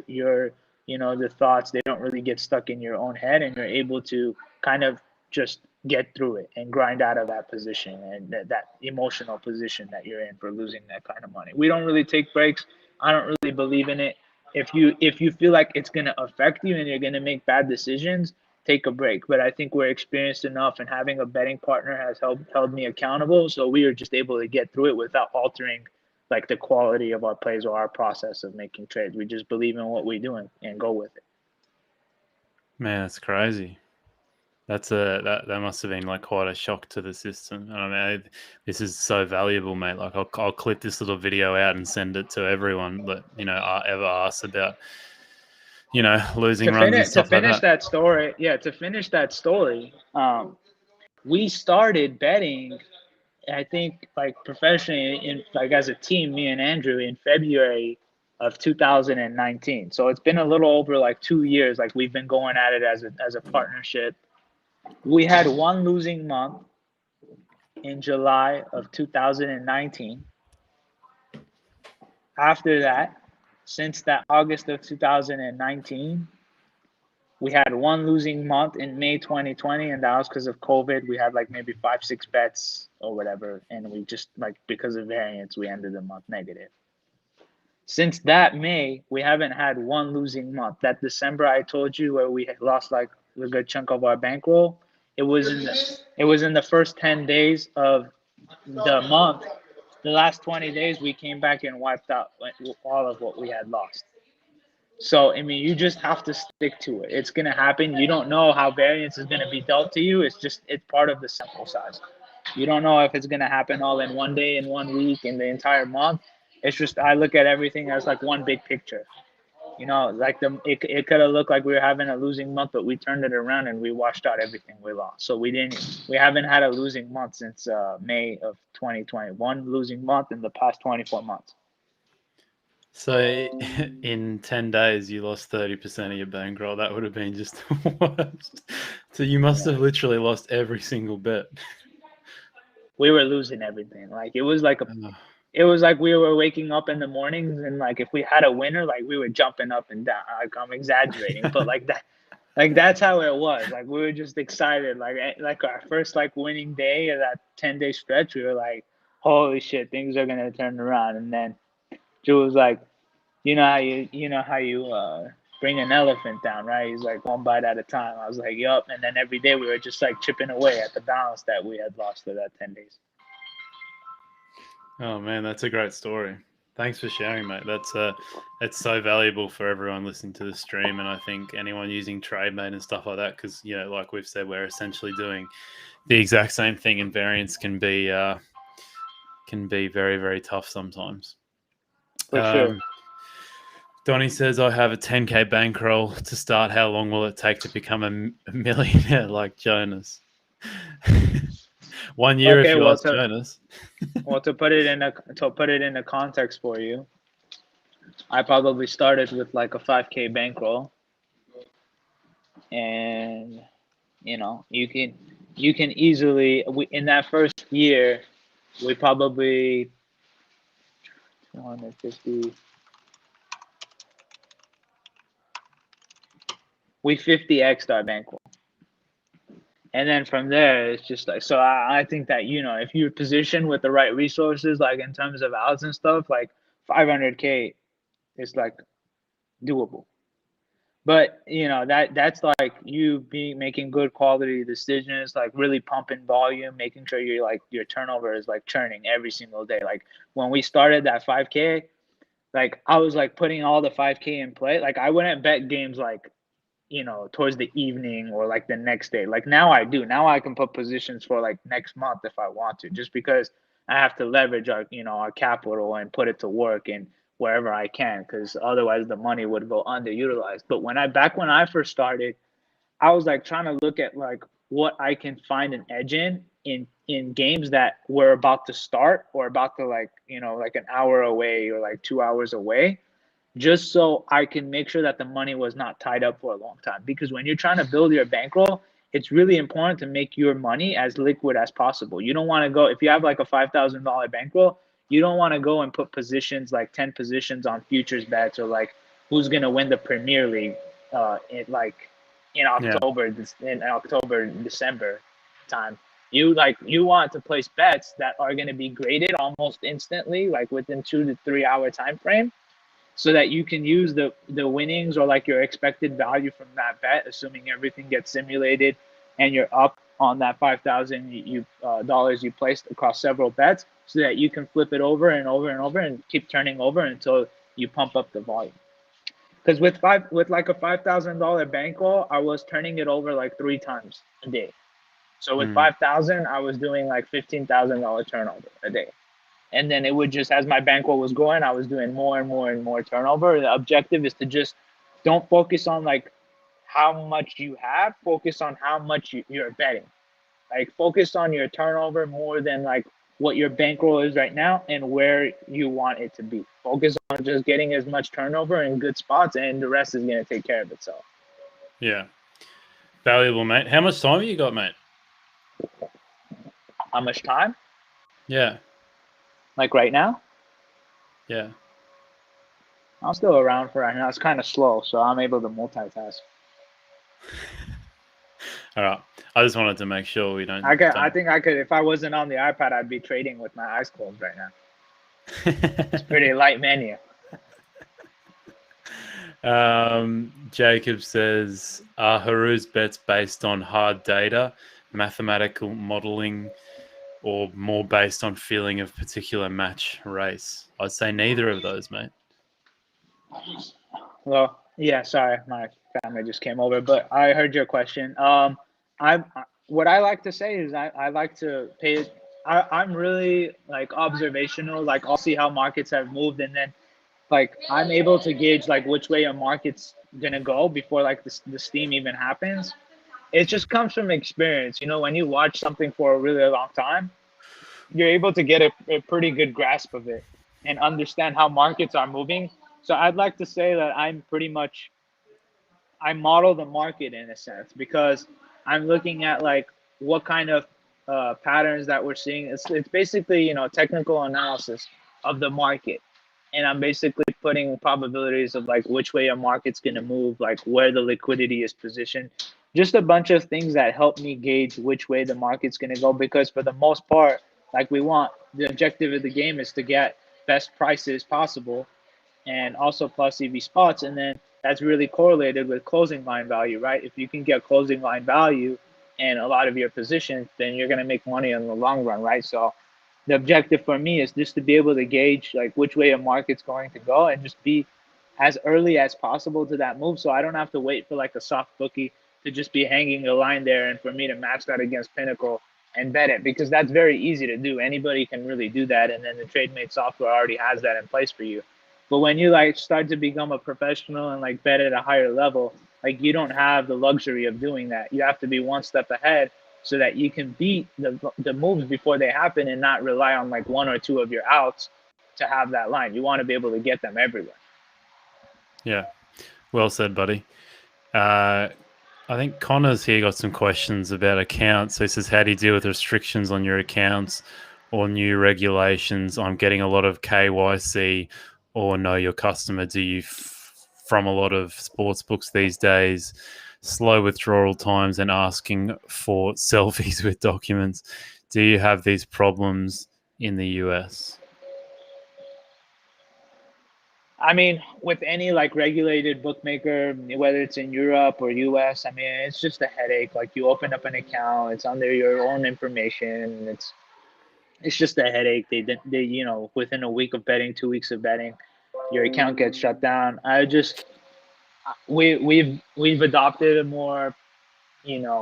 the thoughts. They don't really get stuck in your own head, and you're able to kind of just get through it and grind out of that position and that emotional position that you're in for losing that kind of money. We don't really take breaks. I don't really believe in it. If you feel like it's going to affect you and you're going to make bad decisions, take a break. But I think we're experienced enough, and having a betting partner has held me accountable. So we are just able to get through it without altering like the quality of our plays or our process of making trades. We just believe in what we're doing and go with it. Man, that's crazy. That must have been like quite a shock to the system. And I mean, this is so valuable, mate. Like I'll clip this little video out and send it to everyone that ever asks about losing runs and stuff like that. To finish that story, we started betting, I think, like professionally in like as a team, me and Andrew, in February of 2019. So it's been a little over like 2 years. Like we've been going at it as a partnership. We had one losing month in July of 2019. After that, since that August of 2019, we had one losing month in May 2020, and that was because of COVID. We had like maybe 5-6 bets or whatever, and we just like because of variance, we ended the month negative. Since that May, we haven't had one losing month. That December I told you where we had lost like a good chunk of our bankroll, it was in the first 10 days of the month. The last 20 days we came back and wiped out all of what we had lost. So I mean, you just have to stick to it. It's gonna happen. You don't know how variance is gonna be dealt to you. It's part of the sample size. You don't know if it's gonna happen all in one day, in 1 week, in the entire month. It's just I look at everything as like one big picture. You know, like it could have looked like we were having a losing month, but we turned it around and we washed out everything we lost. So we haven't had a losing month since May of 2020. One losing month in the past 24 months. So in 10 days, you lost 30% of your bankroll. That would have been just the worst. So you must have literally lost every single bet. We were losing everything. Like it was like we were waking up in the mornings and like if we had a winner, like we were jumping up and down. Like I'm exaggerating, but like that's how it was. Like we were just excited. Like our first like winning day of that 10-day stretch, we were like, holy shit, things are gonna turn around. And then Drew was like, you know how you bring an elephant down, right? He's like one bite at a time. I was like, yup. And then every day we were just like chipping away at the balance that we had lost for that 10 days. Oh man, that's a great story. Thanks for sharing, mate. It's so valuable for everyone listening to the stream, and I think anyone using Trademate and stuff like that, because you know, like we've said, we're essentially doing the exact same thing, and variance can be very, very tough sometimes. For sure. Donnie says, I have a 10K bankroll to start. How long will it take to become a millionaire like Jonas? 1 year if you ask Jonas. Well, to put it in a context for you, I probably started with like a 5K bankroll, and you know you can easily in that first year we probably 250. We 50x'd our bankroll. And then from there, it's just like, so I think that, you know, if you're positioned with the right resources, like in terms of odds and stuff, like 500K is like doable. But, you know, that's like you making good quality decisions, like really pumping volume, making sure you're like your turnover is like churning every single day. Like when we started that 5K, like I was like putting all the 5K in play. Like I wouldn't bet games like, you know, towards the evening or like the next day. Like now I do. Now I can put positions for like next month if I want to, just because I have to leverage our, you know, our capital and put it to work and wherever I can, because otherwise the money would go underutilized. But when I first started, I was like trying to look at like what I can find an edge in games that were about to start or about to like, you know, like an hour away or like 2 hours away, just so I can make sure that the money was not tied up for a long time. Because when you're trying to build your bankroll, it's really important to make your money as liquid as possible. You don't want to go, if you have like a $5,000 bankroll, you don't want to go and put positions like 10 positions on futures bets or like who's going to win the Premier League in October, December time. You want to place bets that are going to be graded almost instantly, like within 2 to 3 hour time frame, so that you can use the winnings or like your expected value from that bet, assuming everything gets simulated and you're up on that $5,000 dollars you placed across several bets, so that you can flip it over and over and over and keep turning over until you pump up the volume. Because with like a $5,000 bankroll, I was turning it over like 3 times a day. So with 5,000, I was doing like $15,000 turnover a day. And then it would just, as my bankroll was growing, I was doing more and more and more turnover. The objective is to just don't focus on like how much you have, focus on how much you're betting. Like focus on your turnover more than like what your bankroll is right now and where you want it to be. Focus on just getting as much turnover in good spots, and the rest is going to take care of itself. Yeah. Valuable, mate. How much time have you got, mate? How much time? Yeah. Like right now? Yeah. I'm still around for right now. It's kind of slow, so I'm able to multitask. All right. I just wanted to make sure we don't. I think I could. If I wasn't on the iPad, I'd be trading with my eyes closed right now. It's pretty light menu. Jacob says, are Haru's bets based on hard data, mathematical modeling, or more based on feeling of particular match race? I'd say neither of those, mate. Well, yeah, sorry, my family just came over, but I heard your question. What I like to say is I like to pay. I'm really like observational. Like I'll see how markets have moved, and then like I'm able to gauge like which way a market's gonna go before like the steam even happens. It just comes from experience. You know, when you watch something for a really long time, you're able to get a pretty good grasp of it and understand how markets are moving. So I'd like to say that I model the market in a sense because I'm looking at like what kind of patterns that we're seeing. It's basically technical analysis of the market, and I'm basically putting probabilities of like which way a market's gonna move, like where the liquidity is positioned, just a bunch of things that help me gauge which way the market's gonna go. Because for the most part, like the objective of the game is to get best prices possible and also plus EV spots. And then that's really correlated with closing line value, right? If you can get closing line value and a lot of your positions, then you're going to make money in the long run, right? So the objective for me is just to be able to gauge like which way a market's going to go and just be as early as possible to that move. So I don't have to wait for like a soft bookie to just be hanging a line there and for me to match that against Pinnacle and bet it, because that's very easy to do. Anybody can really do that. And then the Trademate software already has that in place for you. But when you like start to become a professional and like bet at a higher level, like you don't have the luxury of doing that. You have to be one step ahead so that you can beat the moves before they happen and not rely on like one or two of your outs to have that line. You want to be able to get them everywhere. Yeah. Well said, buddy. I think Connor's here got some questions about accounts. So he says, how do you deal with restrictions on your accounts or new regulations? I'm getting a lot of KYC or know your customer. Do you from a lot of sports books these days, slow withdrawal times and asking for selfies with documents? Do you have these problems in the US? I mean, with any like regulated bookmaker, whether it's in Europe or US, I mean, it's just a headache. Like you open up an account, it's under your own information. It's just a headache. They within a week of betting, 2 weeks of betting, your account gets shut down. We've adopted a more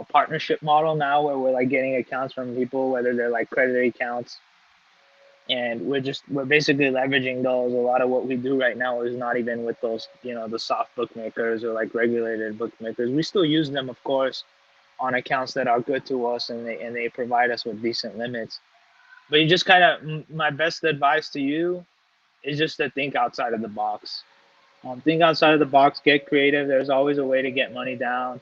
partnership model now where we're like getting accounts from people, whether they're like credit accounts, and we're basically leveraging those. A lot of what we do right now is not even with those the soft bookmakers or like regulated bookmakers. We still use them, of course, on accounts that are good to us and they provide us with decent limits. But you just kind of, my best advice to you is just to think outside of the box. Think outside of the box, get creative. There's always a way to get money down.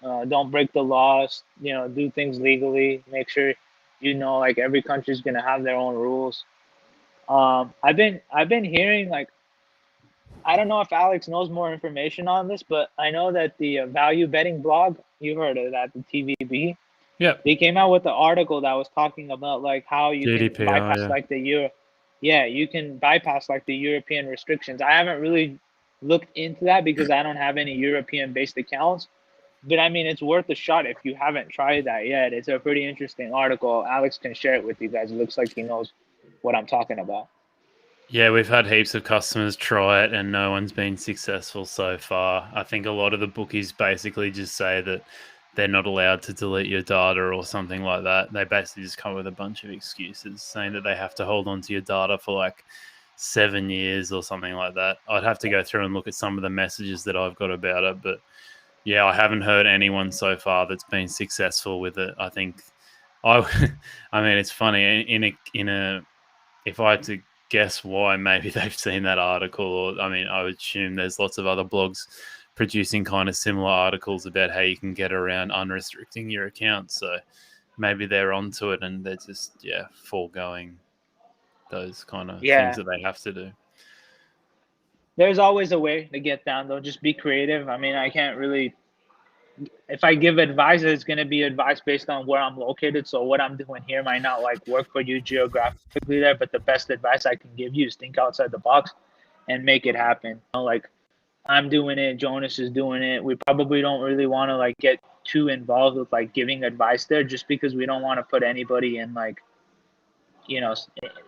Don't break the laws. Do things legally. Make sure like every country's gonna have their own rules. I've been hearing like, I don't know if Alex knows more information on this, but I know that the value betting blog, you heard of that, the TVB. Yeah. They came out with an article that was talking about like how you GDPR, can bypass like you can bypass like the European restrictions. I haven't really looked into that because I don't have any European based accounts. But I mean, it's worth a shot if you haven't tried that yet. It's a pretty interesting article. Alex can share it with you guys. It looks like he knows what I'm talking about. Yeah, we've had heaps of customers try it and no one's been successful so far. I think a lot of the bookies basically just say that they're not allowed to delete your data or something like that. They basically just come with a bunch of excuses saying that they have to hold on to your data for like 7 years or something like that. I'd have to go through and look at some of the messages that I've got about it. But yeah, I haven't heard anyone so far that's been successful with it. I think I mean, it's funny in a if I had to guess why, maybe they've seen that article, or I mean, I would assume there's lots of other blogs producing kind of similar articles about how you can get around unrestricting your account. So maybe they're onto it and they're just foregoing those kind of things that they have to do. There's always a way to get down, though. Just be creative. I mean, I can't really. If I give advice, it's going to be advice based on where I'm located. So what I'm doing here might not like work for you geographically there, but the best advice I can give you is think outside the box and make it happen. You know, like I'm doing it, Jonas is doing it. We probably don't really want to like get too involved with like giving advice there, just because we don't want to put anybody in like, you know,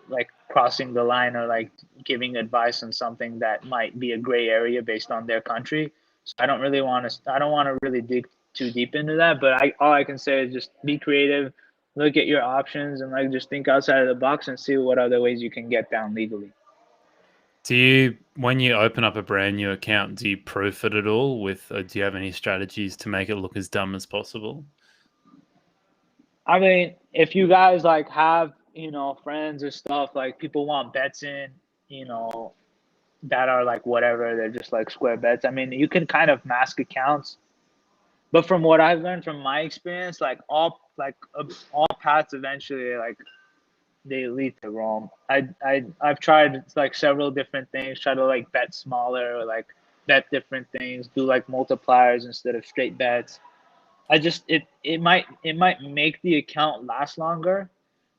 like crossing the line or like giving advice on something that might be a gray area based on their country. So I don't want to really dig too deep into that, but all I can say is just be creative, look at your options, and like just think outside of the box and see what other ways you can get down legally. When you open up a brand new account, do you proof it at all do you have any strategies to make it look as dumb as possible? I mean, if you guys like have, you know, friends or stuff, like people want bets in, you know, that are like whatever, they're just like square bets. I mean, you can kind of mask accounts, but from what I've learned from my experience, like all paths eventually like they lead to Rome. I've tried like several different things, try to like bet smaller or like bet different things, do like multipliers instead of straight bets. It might make the account last longer,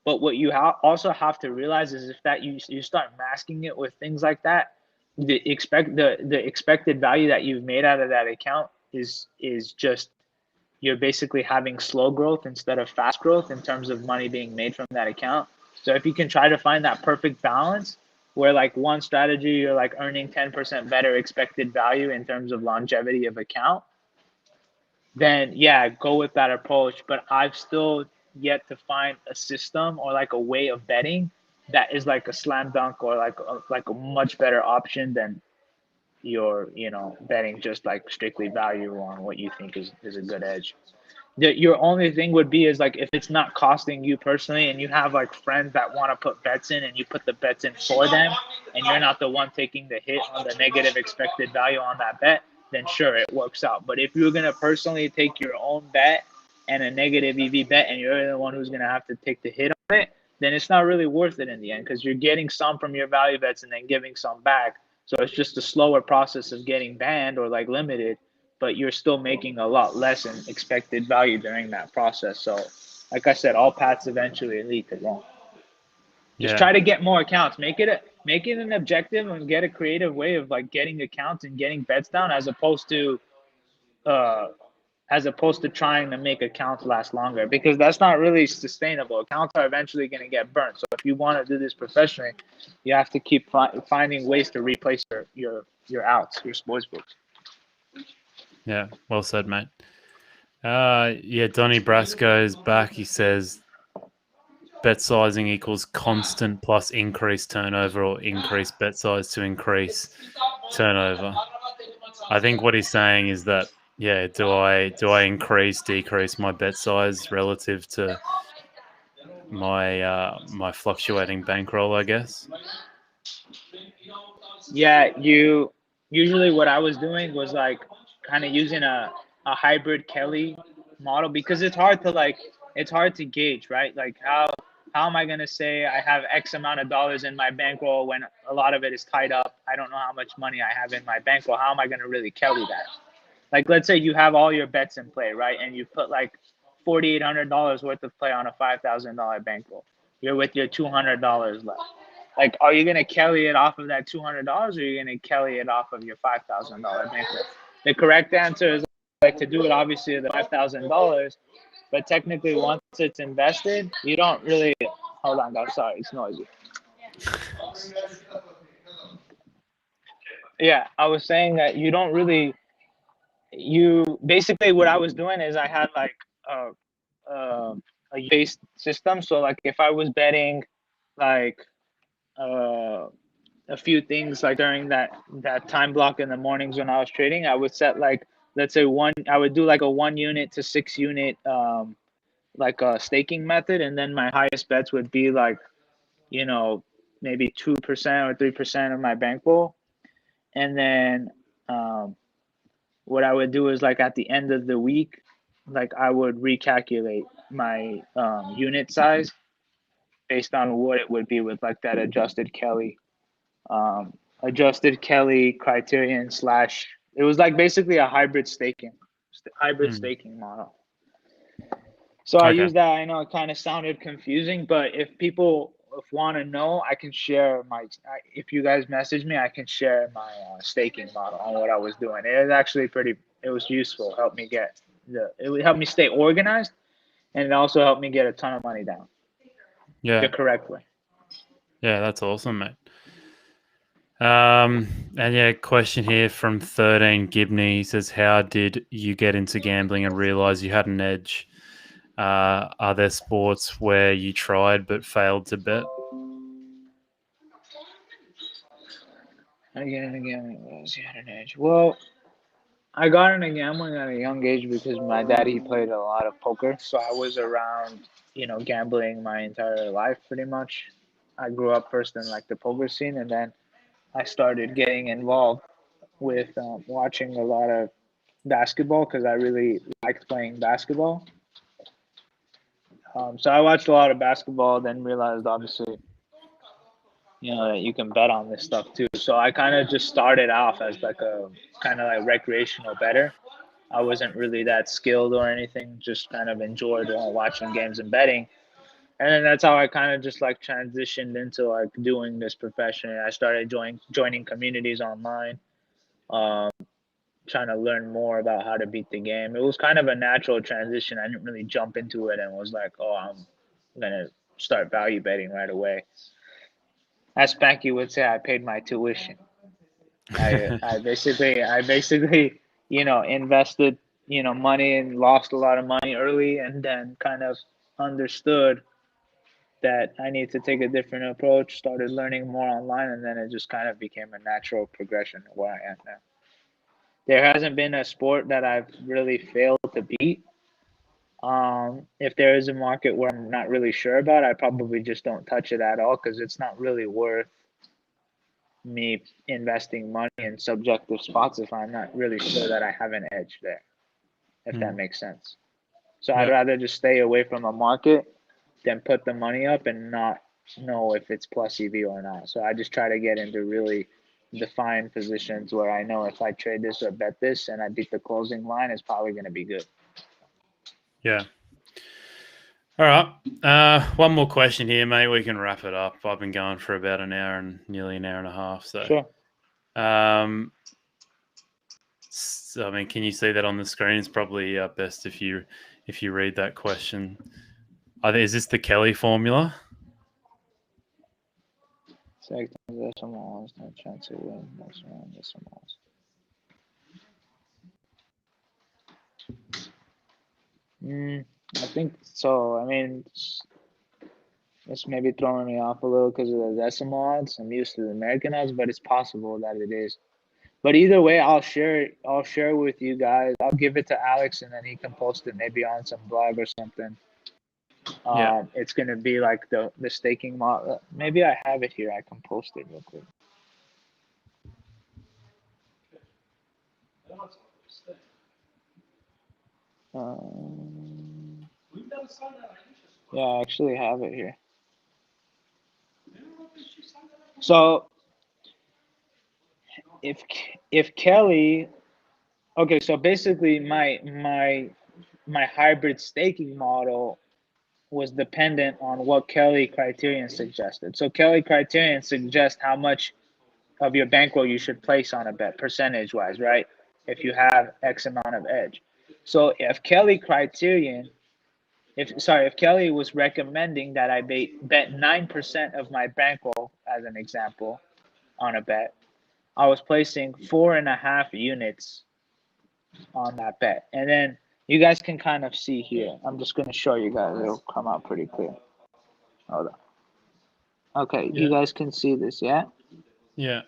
but what you also have to realize is if that you start masking it with things like that, the expected value that you've made out of that account is just you're basically having slow growth instead of fast growth in terms of money being made from that account. So if you can try to find that perfect balance where like one strategy you're like earning 10% better expected value in terms of longevity of account, then yeah, go with that approach. But I've still yet to find a system or like a way of betting that is like a slam dunk or like a much better option than you're, you know, betting just like strictly value on what you think is a good edge. Your only thing would be is like if it's not costing you personally and you have like friends that want to put bets in and you put the bets in for them and you're not the one taking the hit on the negative expected value on that bet, then sure, it works out. But if you're going to personally take your own bet and a negative EV bet and you're the one who's going to have to take the hit on it, then it's not really worth it in the end because you're getting some from your value bets and then giving some back. So it's just a slower process of getting banned or like limited, but you're still making a lot less in expected value during that process. So like I said, all paths eventually lead to Rome. Just try to get more accounts. Make it an objective and get a creative way of like getting accounts and getting bets down as opposed to trying to make accounts last longer, because that's not really sustainable. Accounts are eventually going to get burnt. So if you want to do this professionally, you have to keep finding ways to replace your outs, your sports books. Yeah, well said, mate. Donnie Brasco is back. He says bet sizing equals constant plus increased turnover or increased bet size to increase turnover. I think what he's saying is that, do I increase, decrease my bet size relative to my fluctuating bankroll, I guess? Yeah, usually what I was doing was like kind of using a hybrid Kelly model, because it's hard to gauge, right? Like how am I going to say I have X amount of dollars in my bankroll when a lot of it is tied up? I don't know how much money I have in my bankroll. How am I going to really Kelly that? Like, let's say you have all your bets in play, right? And you put like $4,800 worth of play on a $5,000 bankroll. You're with your $200 left. Like, are you going to Kelly it off of that $200 or are you going to Kelly it off of your $5,000 bankroll? The correct answer is like to do it obviously the $5,000, but technically once it's invested, you don't really. Hold on, guys. Sorry, it's noisy. Yeah, I was saying that you don't really. You basically what I was doing is I had like a based system. So like if I was betting like a few things like during that time block in the mornings when I was trading, I would set like, let's say I would do like a 1 unit to 6 unit like a staking method, and then my highest bets would be like, maybe 2% or 3% of my bankroll. And then what I would do is like at the end of the week, like I would recalculate my unit size based on what it would be with like that adjusted Kelly criterion slash. It was like basically a hybrid staking model. So I Okay. use that. I know it kind of sounded confusing, but if people want to know, I can share if you guys message me, I can share my staking model on what I was doing. It was actually it was useful. It would help me stay organized, and it also helped me get a ton of money down Yeah. the correct way. Yeah, that's awesome, mate. And yeah, question here from 13 Gibney. He says, how did you get into gambling and realize you had an edge? Are there sports where you tried but failed to bet? How to get into gambling? You had an edge. Well, I got into gambling at a young age because my daddy played a lot of poker, so I was around, gambling my entire life pretty much. I grew up first in like the poker scene, and then I started getting involved with watching a lot of basketball because I really liked playing basketball. So I watched a lot of basketball, then realized obviously, that you can bet on this stuff too. So I kind of just started off as like a kind of like recreational bettor. I wasn't really that skilled or anything, just kind of enjoyed watching games and betting. And then that's how I kind of just like transitioned into like doing this profession. I started joining communities online, um, trying to learn more about how to beat the game. It was kind of a natural transition. I didn't really jump into it and was like, oh, I'm gonna start value betting right away. As Spanky would say, I paid my tuition. I basically invested money and lost a lot of money early, and then kind of understood that I need to take a different approach, started learning more online, and then it just kind of became a natural progression of where I am now. There hasn't been a sport that I've really failed to beat. If there is a market where I'm not really sure about, I probably just don't touch it at all because it's not really worth me investing money in subjective spots if I'm not really sure that I have an edge there, if that makes sense. So I'd rather just stay away from a market than put the money up and not know if it's plus EV or not. So I just try to get into really defined positions where I know if I trade this or bet this and I beat the closing line, it's probably going to be good. Yeah. All right. One more question here, mate. We can wrap it up. I've been going for about an hour and nearly an hour and a half. So, Sure. So, I mean, can you see that on the screen? It's probably best if you read that question. Is this the Kelly formula? Second decimals, no chance of win, that's around decimals. I think so. I mean, it's maybe throwing me off a little because of the decimal odds. I'm used to the American odds, but it's possible that it is. But either way, I'll share with you guys. I'll give it to Alex, and then he can post it maybe on some blog or something. Yeah. It's gonna be like the staking model. Maybe I have it here. I can post it real quick. Yeah, I actually have it here. So if Kelly, okay, so basically my hybrid staking model was dependent on what Kelly criterion suggested. So Kelly criterion suggests how much of your bankroll you should place on a bet percentage wise, right? If you have X amount of edge. So if Kelly was recommending that I bet 9% of my bankroll, as an example, on a bet, I was placing 4.5 units on that bet. And then you guys can kind of see here. I'm just going to show you guys. It'll come out pretty clear. Hold on. Okay, you guys can see this, yeah? Yeah.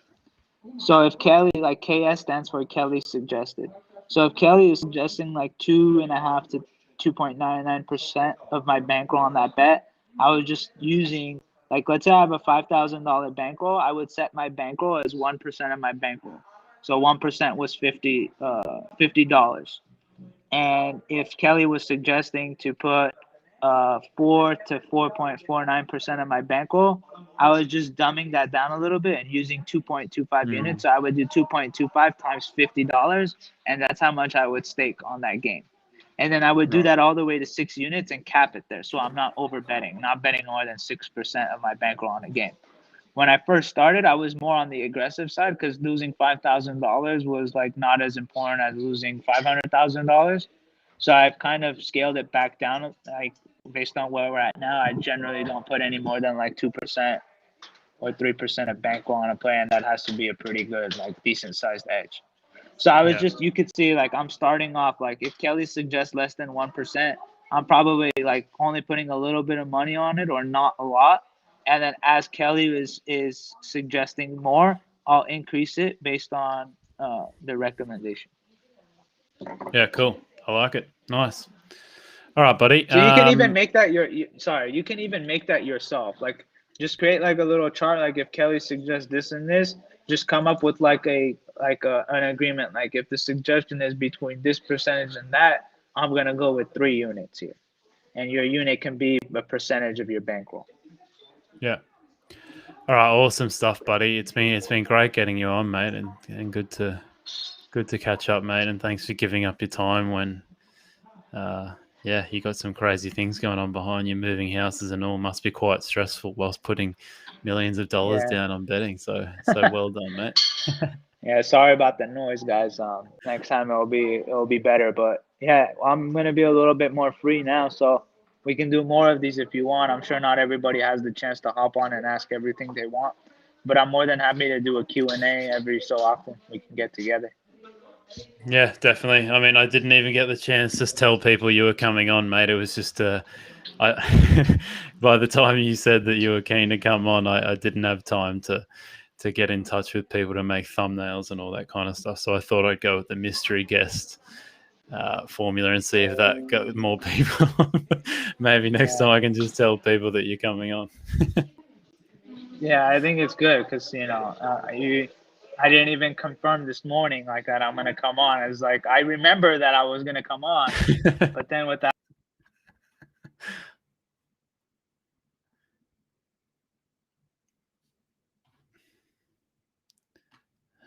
So if Kelly, like KS stands for Kelly suggested. So if Kelly is suggesting like 2.5 2.99% of my bankroll on that bet. I was just using, like, let's say I have a $5,000 bankroll. I would set my bankroll as 1% of my bankroll. So 1% was $50. And if Kelly was suggesting to put 4 to 4.49% of my bankroll, I was just dumbing that down a little bit and using 2.25 units. So I would do 2.25 times $50, and that's how much I would stake on that game. And then I would do that all the way to 6 units and cap it there. So I'm not over betting, not betting more than 6% of my bankroll on a game. When I first started, I was more on the aggressive side because losing $5,000 was like not as important as losing $500,000. So I've kind of scaled it back down, like based on where we're at now. I generally don't put any more than like 2% or 3% of bankroll on a play, and that has to be a pretty good, like decent sized edge. So I was just, you could see like I'm starting off, like if Kelly suggests less than 1%, I'm probably like only putting a little bit of money on it or not a lot. And then as Kelly is suggesting more, I'll increase it based on the recommendation. Yeah, cool. I like it. Nice. All right, buddy. So you can even make that you can even make that yourself. Like just create like a little chart. Like if Kelly suggests this and this, just come up with like an agreement. Like if the suggestion is between this percentage and that, I'm gonna go with 3 units here, and your unit can be a percentage of your bankroll. Yeah. All right, awesome stuff, buddy. It's been great getting you on, mate, and good to catch up, mate. And thanks for giving up your time when, you got some crazy things going on behind you, moving houses and all. Must be quite stressful whilst putting millions of dollars down on betting. So well done, mate. Yeah, sorry about the noise, guys. Next time it'll be better. But yeah, I'm gonna be a little bit more free now, so we can do more of these if you want. I'm sure not everybody has the chance to hop on and ask everything they want, but I'm more than happy to do a Q&A every so often. We can get together. Yeah, definitely. I mean, I didn't even get the chance to tell people you were coming on, mate. It was just by the time you said that you were keen to come on, I didn't have time to get in touch with people to make thumbnails and all that kind of stuff. So I thought I'd go with the mystery guest formula and see if that got with more people. Maybe next time I can just tell people that you're coming on. Yeah, I think it's good because I didn't even confirm this morning like that I'm gonna come on. It's like I remember that I was gonna come on, but then with that.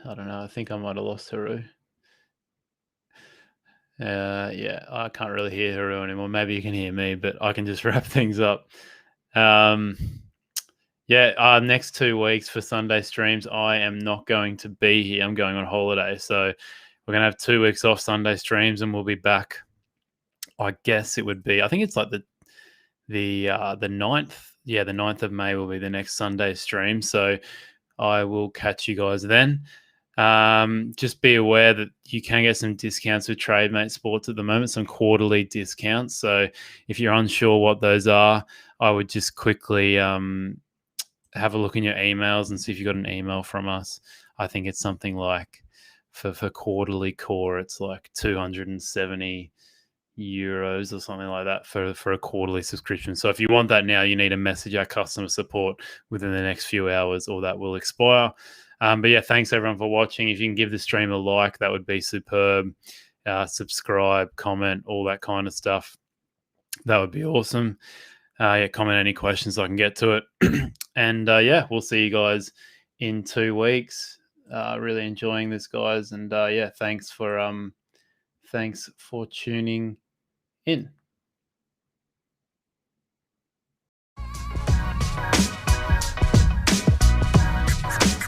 I don't know. I think I might have lost Haru. Yeah, I can't really hear Haru anymore. Maybe you can hear me, but I can just wrap things up. Next 2 weeks for Sunday streams, I am not going to be here. I'm going on holiday. So we're going to have 2 weeks off Sunday streams and we'll be back. I guess it would be, I think it's like the 9th. Yeah, the 9th of May will be the next Sunday stream. So I will catch you guys then. Just be aware that you can get some discounts with Trademate Sports at the moment, some quarterly discounts. So if you're unsure what those are, I would just quickly have a look in your emails and see if you got an email from us. I think it's something like for quarterly core, it's like 270 euros or something like that for a quarterly subscription. So if you want that now, you need to message our customer support within the next few hours or that will expire. But yeah, thanks everyone for watching. If you can give the stream a like, that would be superb. Subscribe, comment, all that kind of stuff. That would be awesome. Comment any questions so I can get to it. And we'll see you guys in 2 weeks. Really enjoying this, guys. And thanks for tuning in.